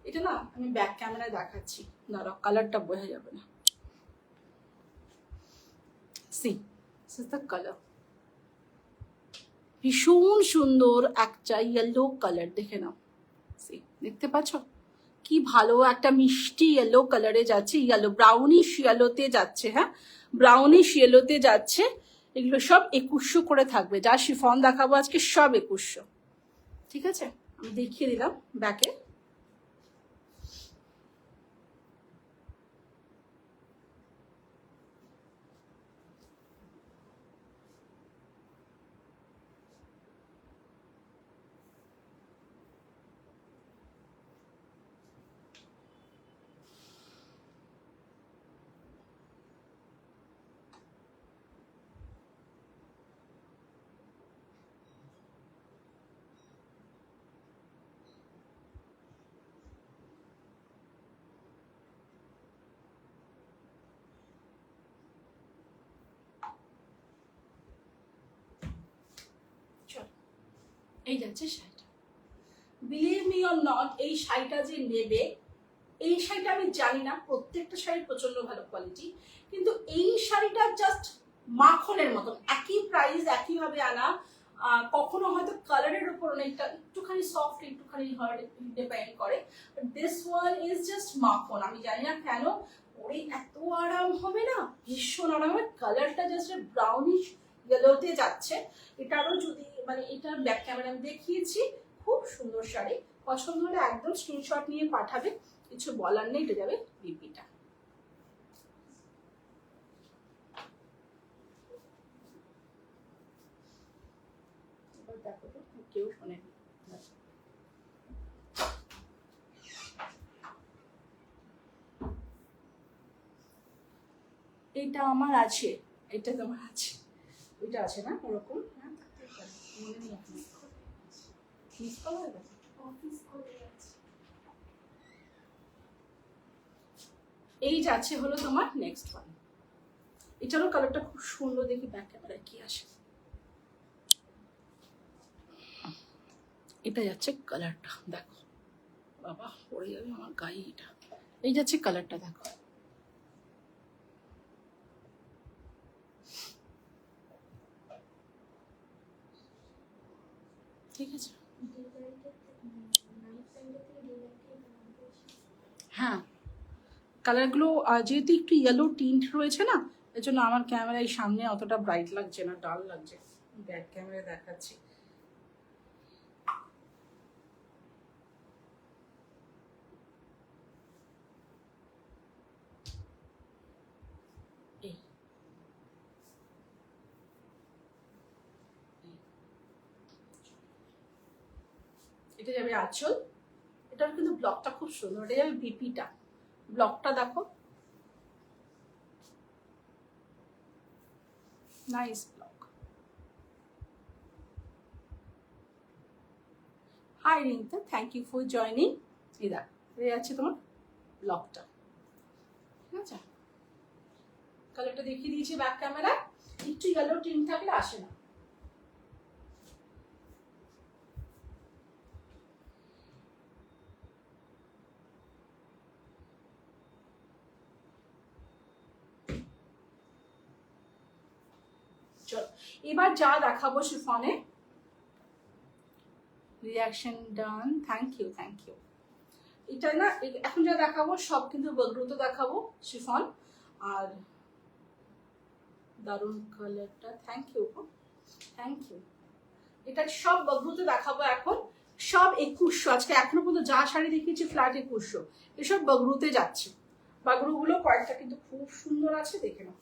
এটা না আমি ব্যাক ক্যামেরায় দেখাচ্ছি, দাঁড়াও কালারটা বোঝা যাবে না। C this is the colour, ভীষণ সুন্দর একটা ইয়েলো কালার, দেখে নাও, সি দেখতে পাচ্ছ কি ভালো একটা মিষ্টি ইয়েলো কালারে যাচ্ছে, ইয়েলো ব্রাউনিশ ইয়েলোতে যাচ্ছে, হ্যাঁ ব্রাউনিশ ইয়েলোতে যাচ্ছে। এগুলো সব 2100 করে থাকবে, যা শিফন দেখাবো আজকে সব 2100, ঠিক আছে। আমি দেখিয়ে দিলাম ব্যাকে। এই যাচ্ছে শাড়িটা। বিলিভ মি অর নট, এই শাড়িটা যে নেবে, এই শাড়িটা আমি জানি না, প্রত্যেকটা শাড়ি প্রচন্ড ভালো কোয়ালিটি, কিন্তু এই শাড়িটা জাস্ট মাখনের মতন, একই প্রাইস, একইভাবে আনা। কখনো হয়তো কালারের উপর অনেকটা একটুখানি সফট, একটুখানি হার্ড ডিপেন্ড করে, but this one is just মাখন। আমি জানি না কেন ওরে এত আরাম হবে না, ভীষণ আরাম হবে। কালারটা জাস্ট ব্রাউনিশ ইয়েলোতে যাচ্ছে। এটারও যদি মানে এটার ব্যাক ক্যামেরা আমি দেখিয়েছি, খুব সুন্দর শাড়ি। পছন্দ হলে একদম স্ক্রিনশট নিয়ে পাঠাবে, কিছু বলার নেই। এটা যাবে বিপিটা। দেখো তো কেউ শোনেনি। এটা আমার আছে, এটা তোমার আছে, ওইটা আছে না ওরকম? মনে নেই এখন, মিস করা হয়ে গেছে, অফিস করে গেছে। এই যাচ্ছে হলো তোমার নেক্সট ওয়ান। এটারও কালারটা খুব সুন্দর, দেখি ব্যাক ক্যামেরায় কি আসে। এটা যাচ্ছে কালারটা, দেখো বাবা পড়ে যাবে আমার গায়ে এটা। এই যাচ্ছে কালারটা, দেখো ঠিক আছে। হ্যাঁ, কালারগুলো যেহেতু একটু ইয়েলো টিন্ট রয়েছে না, এর জন্য আমার ক্যামেরায় সামনে অতটা ব্রাইট লাগছে না, ডাল লাগছে। ব্যাক ক্যামেরায় দেখাচ্ছি। এটা যাবে আঁচল। এটার কিন্তু ব্লকটা খুব সুন্দর। এটা যাবে বিপিটা, ব্লকটা দেখো, nice block. Hi Rinka, thank you for joining. এই দেখ, এই আছে তোমার ব্লকটা, ঠিক আছে। কালারটা দেখিয়ে দিয়েছি ব্যাক ক্যামেরা। একটু ইয়েলো টিন থাকলে আসে না। চলো এবার যা দেখাবো শিফনে, reaction done, thank you thank you. এটা না এখন যা দেখাবো সব কিন্তু বগ্রুত দেখাবো শিফন। আর দারুণ কালারটা, থ্যাংক ইউ থ্যাংক ইউ। এটা সব বগ্রুতে দেখাবো এখন, সব 2100। আজকে এখনো পর্যন্ত যা শাড়ি দেখিয়েছি ফ্ল্যাট 2100, এসব বগ্রুতে যাচ্ছে। বাগরুগুলো কয়েকটা কিন্তু খুব সুন্দর আছে, দেখে নাও।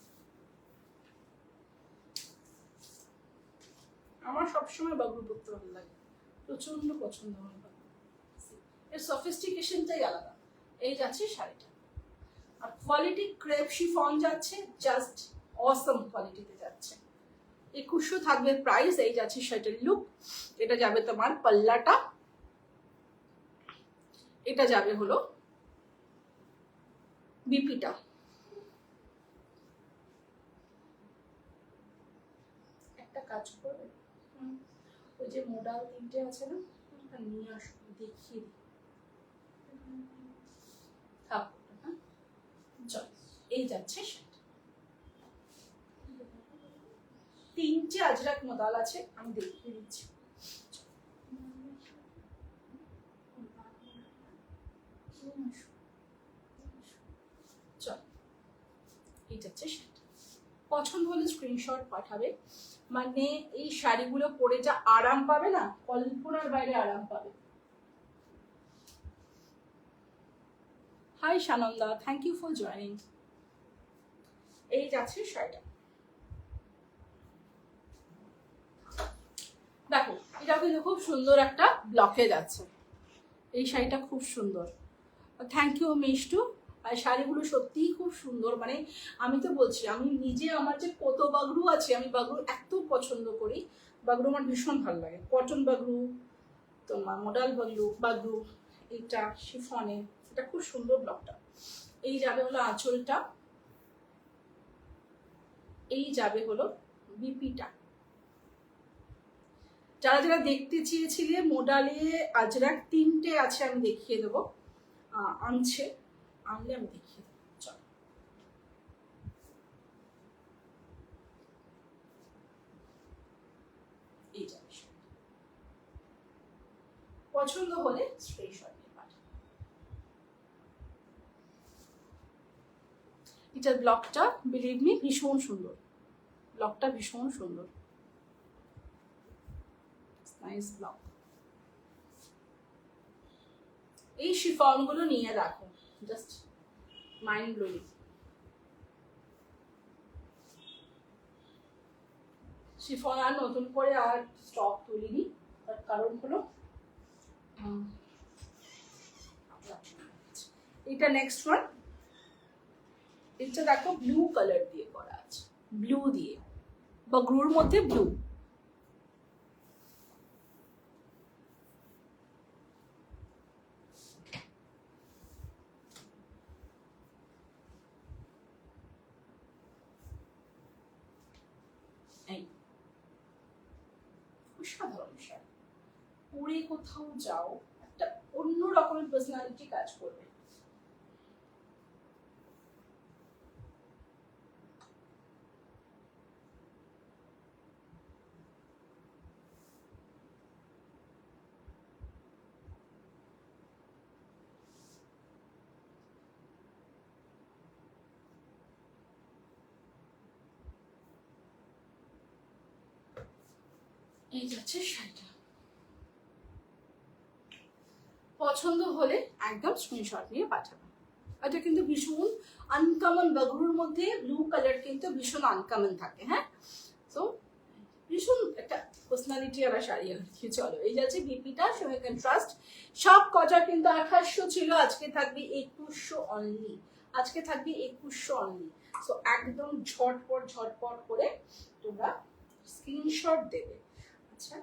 আমার সবসময় বাগরু পরতে ভালো লাগে, প্রচন্ড পছন্দ আমার বাগরু। এর সফিস্টিকেশনটাই আলাদা। এই যাচ্ছে শাড়িটা, আর কোয়ালিটি ক্রেপ শিফন যাচ্ছে, জাস্ট অসম কোয়ালিটিতে যাচ্ছে। 2100 থাকবে প্রাইস। এই যাচ্ছে শাড়িটার লুক। এটা যাবে তোমার পাল্লাটা, এটা যাবে হলো বিপিটা। একটা কাজ করবে, ওই যে মোডাল তিনটে আছে না, নিয়ে আসবো, দেখিয়ে দিই। এই যাচ্ছে সেটা, তিনটে আজরাক মোদাল আছে, আমি দেখিয়ে দিচ্ছি। এই যাচ্ছে সেটা। পছন্দ হলে স্ক্রিনশট পাঠাবে। মানে এই শাড়িগুলো পরে যা আরাম পাবে না, কল্পনার বাইরে আরাম পাবে। Hi Sananda, thank you for joining. এই যাচ্ছে শাড়িটা, দেখো এটাও কিন্তু খুব সুন্দর একটা ব্লকে যাচ্ছে। এই শাড়িটা খুব সুন্দর, থ্যাংক ইউ মিষ্টু। আর শাড়িগুলো সত্যিই খুব সুন্দর, মানে আমি তো বলছি, আমি নিজে আমার যে কত বাগরু আছে, আমি বাগরু এত পছন্দ করি, বাগরু আমার ভীষণ ভালো লাগে। কটন বাগরু, তোমার মডাল বাগরু বাগরু, এটা শিফনে, এটা খুব সুন্দর ব্লকটা। এই যাবে হলো আঁচলটা, এই যাবে হলো বিপিটা। যারা যারা দেখতে চেয়েছিলে মোডালে আজরাক তিনটে আছে, আমি দেখিয়ে দেবো, আনছে, আনলে আমি দেখিয়ে দেবো। চলো, এই যাবে, পছন্দ হলে স্ক্রিনশট নিয়ে পাঠাবে। এটার ব্লকটা বিলিভ মি ভীষণ সুন্দর, ব্লকটা ভীষণ সুন্দর, নাইস ব্লক। এই শিফন গুলো নিয়ে রাখো, জাস্ট মাইন্ড ব্লোয়িং। শিফন আর নতুন করে আর স্টক তুলিনি, তার কারণ হলো এটা নেক্সট ওয়ান, এটা দেখো ব্লু কালার দিয়ে করা আছে, ব্লু দিয়ে, বাগরুর মধ্যে ব্লু। সাধারণ শাড়ি পরে কোথাও যাও, একটা অন্য রকমের পার্সোনালিটি কাজ করবে। এই যাচ্ছে শাড়িটা, পছন্দ হলে একদম স্ক্রিনশট নিয়ে পাঠাবে। এটা কিন্তু ভীষণ আনকমন, বাগরুর মধ্যে ব্লু কালার কিন্তু ভীষণ আনকমন থাকে। হ্যাঁ, তো ভীষণ একটা পার্সোনালিটি আর শাড়ি আর কি। চলো, এই যাচ্ছে বিপিটা, সঙ্গে কন্ট্রাস্ট। সব কটা কিন্তু 2800 ছিল, আজকে থাকবে 2100 অনলি, আজকে থাকবে 2100 অনলি। সো একদম ঝটপট ঝটপট করে তোমরা স্ক্রিনশট দেবে। আচ্ছা,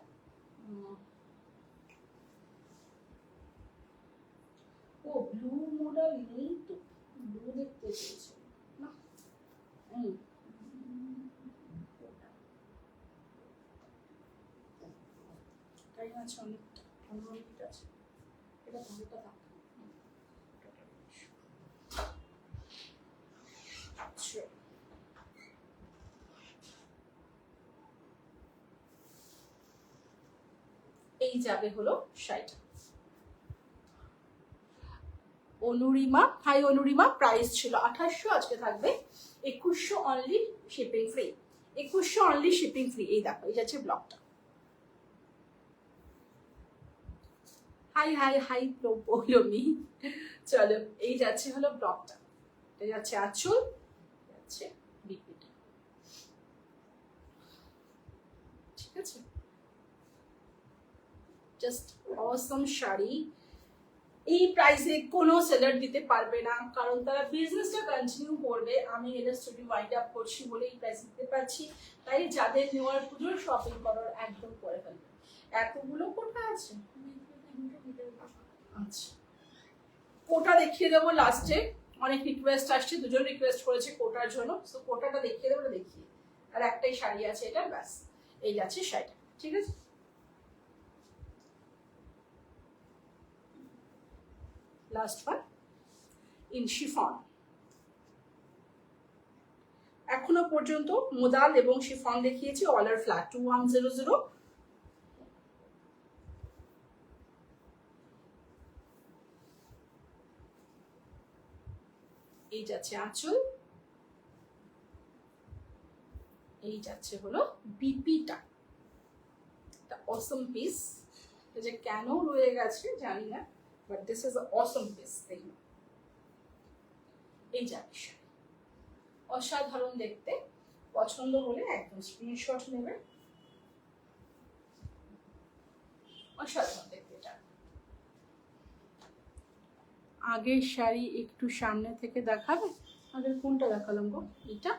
ও ব্লু মডেল নেই তো, ব্লু দেখতে চেয়েছে না, টাইম আছে অনেকটা, 15 মিনিট আছে, এটা তাহলে আচ্ছা। এই যাবে হলো শাড়িটা, অনুরিমা, হাই অনুরিমা, প্রাইস ছিল 2800, আজকে থাকবে 2100 only, shipping free, 2100 only shipping free. এই দেখো, এই যাচ্ছে ব্লকটা। হাই হাই হাই পৌলমি, চলো এই যাচ্ছে হলো ব্লকটা, এটা যাচ্ছে আঁচল, যাচ্ছে বিপিটা, ঠিক আছে। জাস্ট অসম শাড়ি, এই প্রাইসে কোনো সেলার দিতে পারবে না, কারণ তারা বিজনেসটা কন্টিনিউ করবে। আমি এটা স্টুডিও ওয়াইন্ড আপ করছি বলে এই প্রাইস দিতে পারছি, তাই যাদের নেওয়ার পুজোর শপিং করার একদম করে ফেলবে। এতগুলো কোটা আছে, আচ্ছা কোটা দেখিয়ে দেবো লাস্টে, অনেক রিকোয়েস্ট আসছে, দুজন রিকোয়েস্ট করেছে কোটার জন্য, তো কোটাটা দেখিয়ে দেবো, দেখিয়ে। আর একটাই শাড়ি আছে, এটা ব্যাস। এই যাচ্ছে শাড়িটা, ঠিক আছে। Last one in chiffon. এখনো পর্যন্ত মোদাল এবং শিফন দেখিয়েছি, অলার ফ্ল্যাট 2100। এই যাচ্ছে আঁচল, এই যাচ্ছে হলো বিপিটা, একটা অসম পিস, যে কেন রয়ে গেছে জানি না, but this is Assam piece. দেখুন এই যাবে শাড়ি, অসাধারণ দেখতে। পছন্দ হলে একদম স্ক্রিনশট নেবে। অসাধারণ দেখতে এটা। আগের শাড়ি একটু সামনে থেকে দেখাবে? আগের কোনটা দেখালাম গো? এটা,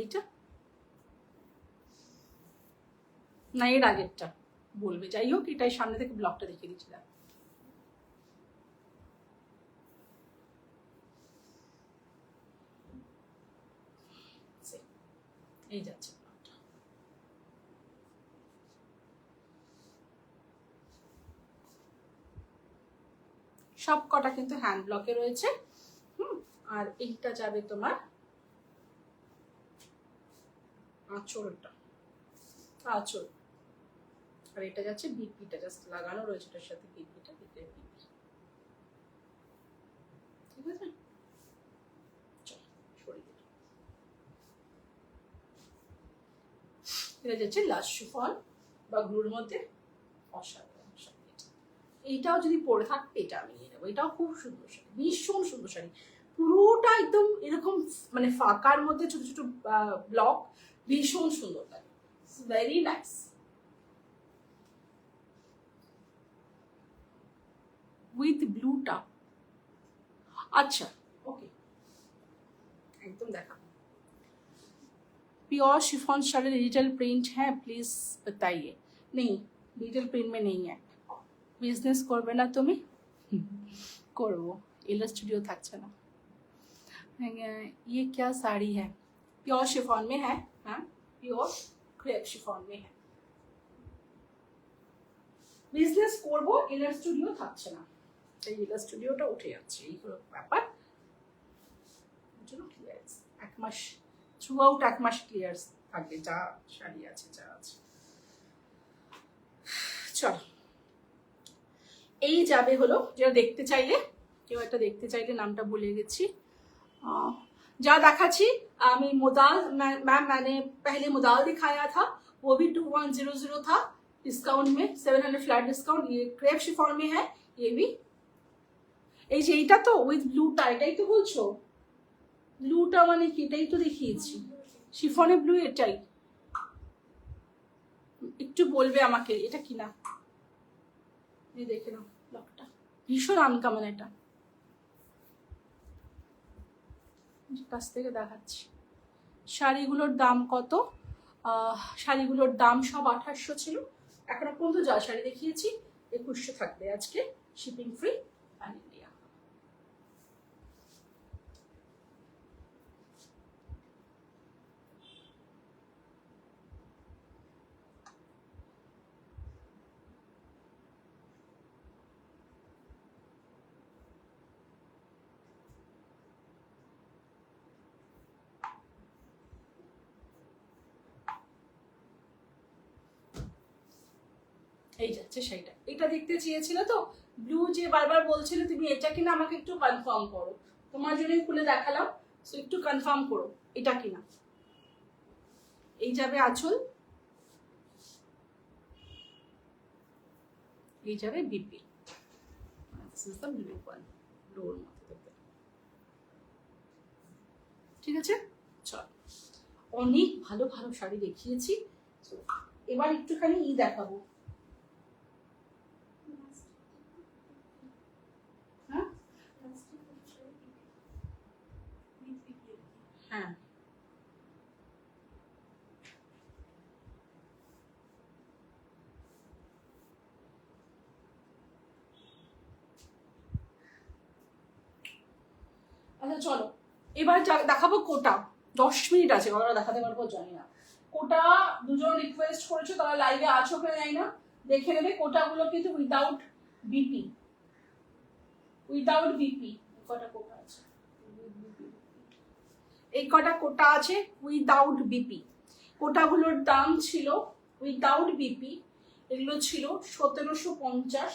এইটা না এর আগেরটা বলবে। যাই হোক, এটাই সামনে থেকে ব্লকটা দেখিয়ে দিচ্ছিলাম। এই যাচ্ছে ব্লকটা। সব কটা কিন্তু হ্যান্ড ব্লকে রয়েছে। আর এইটা যাবে তোমার আঁচলটা, আঁচল। আর এটা যাচ্ছে বিপিটা, জাস্ট লাগানো রয়েছে এটার সাথে বিপিটা, ভিতরে বিপি। ঠিক আছে, এটা যাচ্ছে লাস্ট শিফন বা গ্লুর মধ্যে। অসাধারণ শাড়ি। এইটাও যদি পরে থাকবে এটা আমি নিয়ে নেবো। এটাও খুব সুন্দর শাড়ি, ভীষণ সুন্দর শাড়ি। পুরোটা একদম এরকম মানে ফাঁকার মধ্যে ছোট ছোট ব্লক, ভীষণ সুন্দর লাগে, ভেরি নাইস। উইথ ব্লুটা, अच्छा ओके, एकदम देखा। Pure chiffon sari digital print है, प्लीज बताइए। नहीं, डिजिटल प्रिंट में नहीं है। बिजनेस করবে না তুমি? করব, एलो स्टूडियो থাকছে না। ये क्या साड़ी है? प्योर शिफॉन में है। हाँ, प्योर क्रेप शिफॉन में है। बिजनेस করব, एलो स्टूडियो থাকছে না। এই এলো স্টুডিওটা উঠে যাচ্ছে, এই হলো ব্যাপার। ক্লিয়ারেন্স এক মাস, থ্রু আউট এক মাস ক্লিয়ার থাকবে যা শাড়ি আছে, যা আছে। চলো, এই যাবে হলো যেটা দেখতে চাইলে, কেউ একটা দেখতে চাইলে, নামটা ভুলে গেছি। যা দেখাচ্ছি আমি मोदाल, मैम मैंने पहले मोदाल दिखाया था, वो भी 2100 था डिस्काउंट में, 700 फ्लैट डिस्काउंट। ये क्रेप शिफॉन में है, ये भी। এই যে এইটা তো উইথ ব্লুটা, এটাই তো বলছো? ব্লুটা মানে কি? এটাই তো দেখিয়েছি, শিফনে ব্লু এটাই। একটু বলবে আমাকে এটা কি না? এই দেখে নাও ব্লকটা, ভীষণ আনকমন এটা। কাছ থেকে দেখাচ্ছি। শাড়িগুলোর দাম কত? শাড়িগুলোর দাম সব 2800 ছিল, এখনো পর্যন্ত যা শাড়ি দেখিয়েছি 2100 থাকবে আজকে, শিপিং ফ্রি প্যান ইন্ডিয়া। এই যাচ্ছে শাড়িটা, এটা দেখতে চেয়েছিলে তো, ব্লু যে বারবার বলছিলে তুমি, এটা কিনা আমাকে একটু কনফার্ম করো। তোমার জন্যই খুলে দেখালাম, সো একটু কনফার্ম করো এটা কিনা। এই যাবে আঁচল, এই যাবে বিপি। ঠিক আছে, চল। অনেক ভালো ভালো শাড়ি দেখিয়েছি, এবার একটুখানি ই দেখাবো। হ্যাঁ, আচ্ছা চলো, এবার দেখাবো কোটা। 10 মিনিট আছে, কতটা দেখাতে পারবো জানি না। কোটা দুজন রিকোয়েস্ট করেছো, তারা লাইভে আছো কিনা জানি না, দেখে নেবে। কোটাগুলো কিন্তু উইদাউট বিপি, উইদাউট বিপি। কটা কোটা আছে? এই কটা কোটা আছে উইদাউট বিপি। কোটাগুলোর দাম ছিল উইদাউট বিপি, এগুলো ছিল 1750,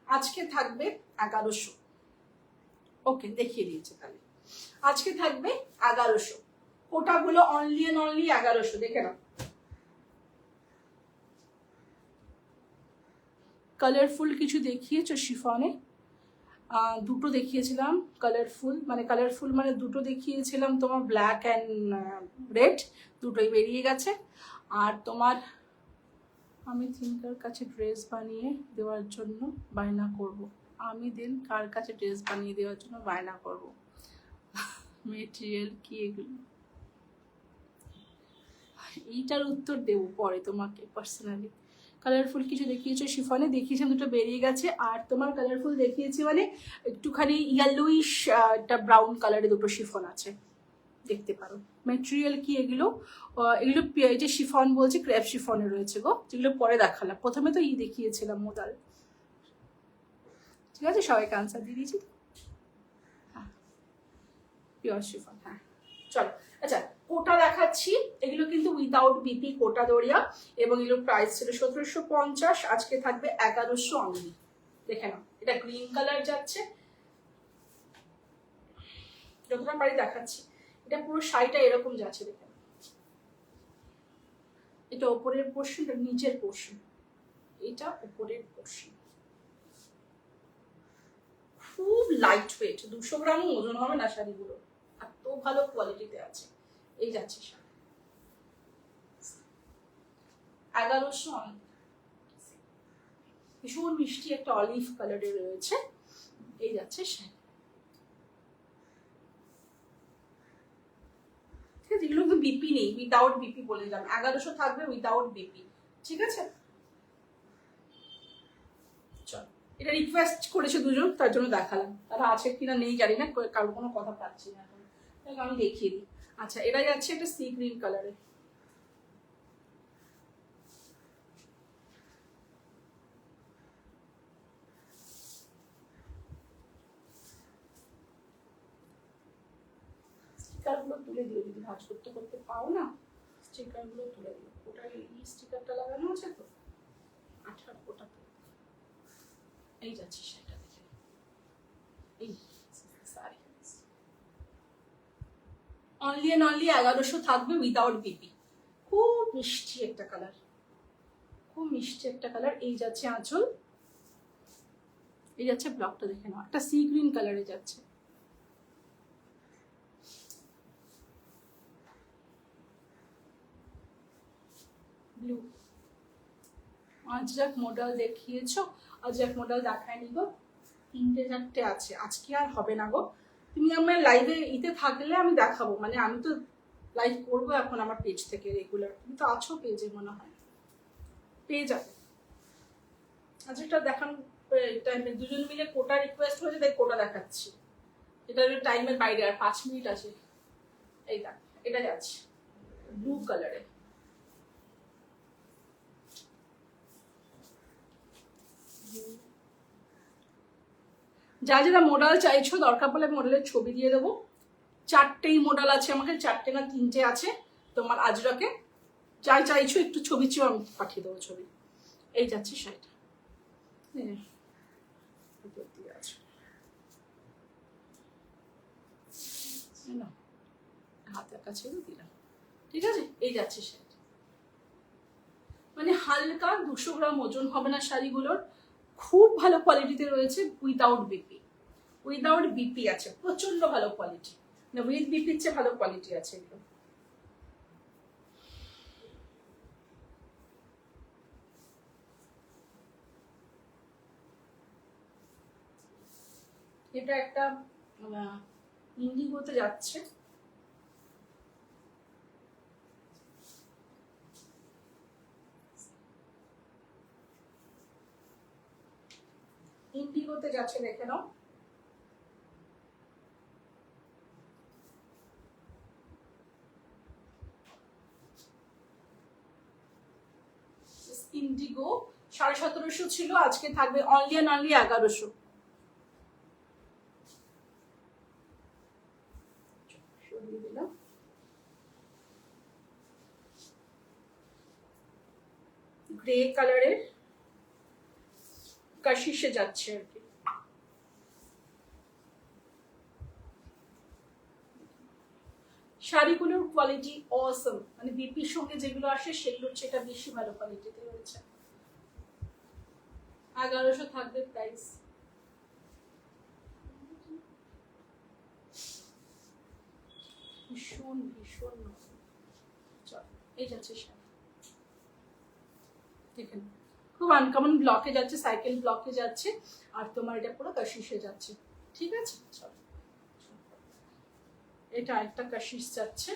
আজকে থাকবে 1100। ওকে, দেখিয়ে দিয়েছে তাহলে, আজকে থাকবে 1100। কোটাগুলো অনলি এন্ড অনলি 1100, দেখে নাও। কালারফুল কিছু দেখিয়েছো শিফনে, দুটো দেখিয়েছিলাম কালারফুল, মানে দুটো দেখিয়েছিলাম তোমার ব্ল্যাক অ্যান্ড রেড, দুটোই বেরিয়ে গেছে। আর তোমার আমি থিঙ্কার কাছে ড্রেস বানিয়ে দেওয়ার জন্য বায়না করব, আমি দেন কার কাছে ড্রেস বানিয়ে দেওয়ার জন্য বায়না করব? মেটেরিয়াল কি এগুলো? এইটার উত্তর দেবো পরে তোমাকে পার্সোনালি। কালারফুল কিছু দেখিয়েছো শিফনে, দেখিয়েছিলাম দুটো বেরিয়ে গেছে। আর তোমার কালারফুল দেখিয়েছি মানে একটুখানি ইয়েলোইশ, একটা ব্রাউন কালারে দুটো শিফন আছে, দেখতে পারো। মেটেরিয়াল কি এগুলো? এগুলো এই যে শিফন বলছে ক্রেপ শিফনে রয়েছে গো, যেগুলো পরে দেখালাম। প্রথমে তো দেখিয়েছিলাম মোদাল। ঠিক আছে, সবাইকে আনসার দিয়ে দিয়েছি। হ্যাঁ, পিওর শিফন। হ্যাঁ, চলো। আচ্ছা, কোটা দেখাচ্ছি। এগুলো কিন্তু উইদাউট বিপি কোটা দরিয়া, এবং এগুলো প্রাইস ছিল 1750, আজকে থাকবে 1100 অনলি। দেখে নাও, এটা গ্রিন কালার যাচ্ছে, যতটা পারি দেখাচ্ছি। এটা পুরো শাড়িটা এরকম যাচ্ছে, দেখে নাও। এটা ওপরের পোর্শন, এটা নিচের পোর্শন, এটা ওপরের পোর্শন। খুব লাইট ওয়েট, 200 গ্রামও ওজন হবে না শাড়িগুলো, এত ভালো কোয়ালিটিতে আছে। এই যাচ্ছে শাড়ি 1100, ভীষণ মিষ্টি একটা অলিভ কালারে রয়েছে। এই যাচ্ছে শাড়ি, ঠিক আছে। এগুলো কিন্তু বিপি নেই, উইদাউট বিপি বলে দিলাম। 1100 থাকবে উইদাউট বিপি, ঠিক আছে। চল, এটা রিকোয়েস্ট করেছে দুজন, তার জন্য দেখালাম। তারা আছে কিনা নেই জানি না, কারোর কোনো কথা পাচ্ছি না এখন, তাহলে আমি দেখিয়ে দিই। আচ্ছা, এটা যাচ্ছে একটা সি গ্রিন কালারে। স্টিকারগুলো তুলে দিও, যদি ভাঁজ করতে করতে পাও না, স্টিকারগুলো তুলে দিও। ওটা এই স্টিকারটা লাগানো আছে তো, আঠার ওটা তো। এই যাচ্ছে সেটা, দেখে এই সারি অনলি অ্যান্ড অনলি 1100 থাকবে উইদাউট বিপি। খুব মিষ্টি একটা কালার, খুব মিষ্টি একটা কালার। এই যাচ্ছে আঁচল, এই যাচ্ছে ব্লকটা, দেখে নাও, একটা সি গ্রিন কালারে যাচ্ছে। ব্লু আজরাক মডেল দেখিয়েছো, আজরাক মডেল দেখায়নি গো, 3-4টে আছে, আজকে আর হবে না গো। তুমি আমার লাইভে ইতে থাকলে আমি দেখাবো, মানে আমি তো লাইভ করবো এখন আমার পেজ থেকে রেগুলার। তুমি তো আছো পেজে মনে হয়, পেয়ে যাবে। আজকেটা দেখান টাইমে, দুজন মিলে কোটা রিকোয়েস্ট হয়েছে, তাই কোটা দেখাচ্ছি। এটা টাইমের বাইরে, আর 5 মিনিট আছে। এই দেখ, এটা যাচ্ছে ব্লু কালারে। যা যারা মডেল চাইছো, দরকার পড়লে মডেলের ছবি দিয়ে দেবো। 4টেই মডেল আছে, আমাকে 4টে না 3টে আছে তোমার আজরাকে। যাই চাইছো একটু ছবি চেয়েও আমি পাঠিয়ে দেবো ছবি। এই যাচ্ছে শাড়িটা, হাতের কাছে দিলাম, ঠিক আছে। এই যাচ্ছে শাড়ি, মানে হালকা 200 গ্রাম ওজন হবে না শাড়িগুলোর, খুব ভালো কোয়ালিটিতে রয়েছে, উইদাউট বিপি। উইদাউট বিপি আছে, প্রচন্ড ভালো কোয়ালিটি, না উইথ বিপির চেয়ে ভালো কোয়ালিটি আছে এগুলো। এটা একটা ইন্ডিগোতে যাচ্ছে, ইন্ডিগোতে যাচ্ছে, দেখে নাও। ইন্ডিগো 1750 ছিল, আজকে থাকবে অনলি অ্যান্ড অনলি 1100। গ্রে কালারের কাশিসে যাচ্ছে আর কি। শাড়িগুলোর কোয়ালিটি অসম, মানে বিপির সঙ্গে যেগুলো আসে সেগুলোর চেয়ে বেশি ভালো কোয়ালিটিতে রয়েছে। 1100 থাকবে প্রাইস। ভীষণ ভীষণ চল এই যাচ্ছে শাড়ি দেখেন খুব আনকমন ব্লকে যাচ্ছে, সাইকেল ব্লকে যাচ্ছে, আর তোমার এটা পুরো কাশিসে যাচ্ছে। ঠিক আছে, চল এটা একটা কাশিস যাচ্ছে।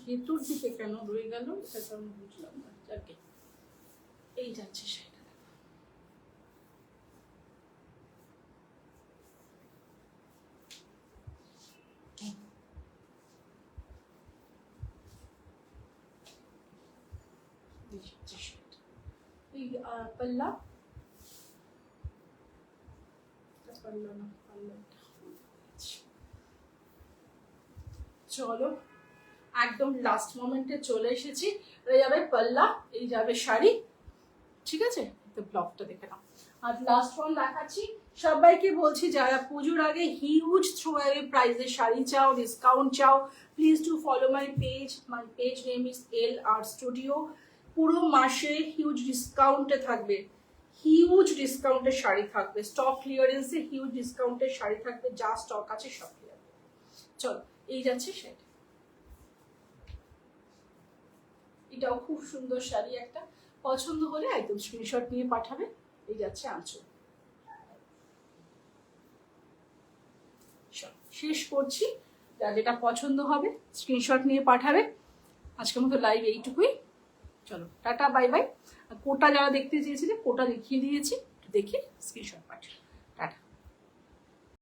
ভেতর দিকে কেন রয়ে গেল সেটা আমি বুঝলাম না। যাকে এই যাচ্ছে সেটা এই পাল্লা পাল্লা না পাল্লা। চলো একদম লাস্ট মোমেন্টে চলে এসেছি। এই যাবে পাল্লা, এই যাবে শাড়ি। ঠিক আছে, তো ব্লগটা দেখে নাও। আর লাস্ট ওয়ান দেখাচ্ছি সবাইকে বলছি, যারা পুজোর আগে হিউজ থ্রো অ্যাওয়ে প্রাইসে শাড়ি চাও, ডিসকাউন্ট চাও, please to follow my page. My page name is LR studio. পুরো মাসে হিউজ ডিসকাউন্টে থাকবে, হিউজ ডিসকাউন্টের শাড়ি থাকবে, স্টক ক্লিয়ারেন্সে হিউজ ডিসকাউন্টের শাড়ি থাকবে, যা স্টক আছে সব ক্লিয়ার। চলো এই যাচ্ছে সেটা, এটাও খুব সুন্দর শাড়ি একটা, পছন্দ হলে একদম স্ক্রিনশট নিয়ে পাঠাবে। এই যাচ্ছে আঁচল। শেষ করছি, যেটা পছন্দ হবে স্ক্রিনশট নিয়ে পাঠাবে। আজকের মতো লাইভ এইটুকুই, চলো টাটা বাই বাই। কোটা যারা দেখতে চেয়েছিলে কোটা দেখিয়ে দিয়েছি, দেখে স্ক্রিনশট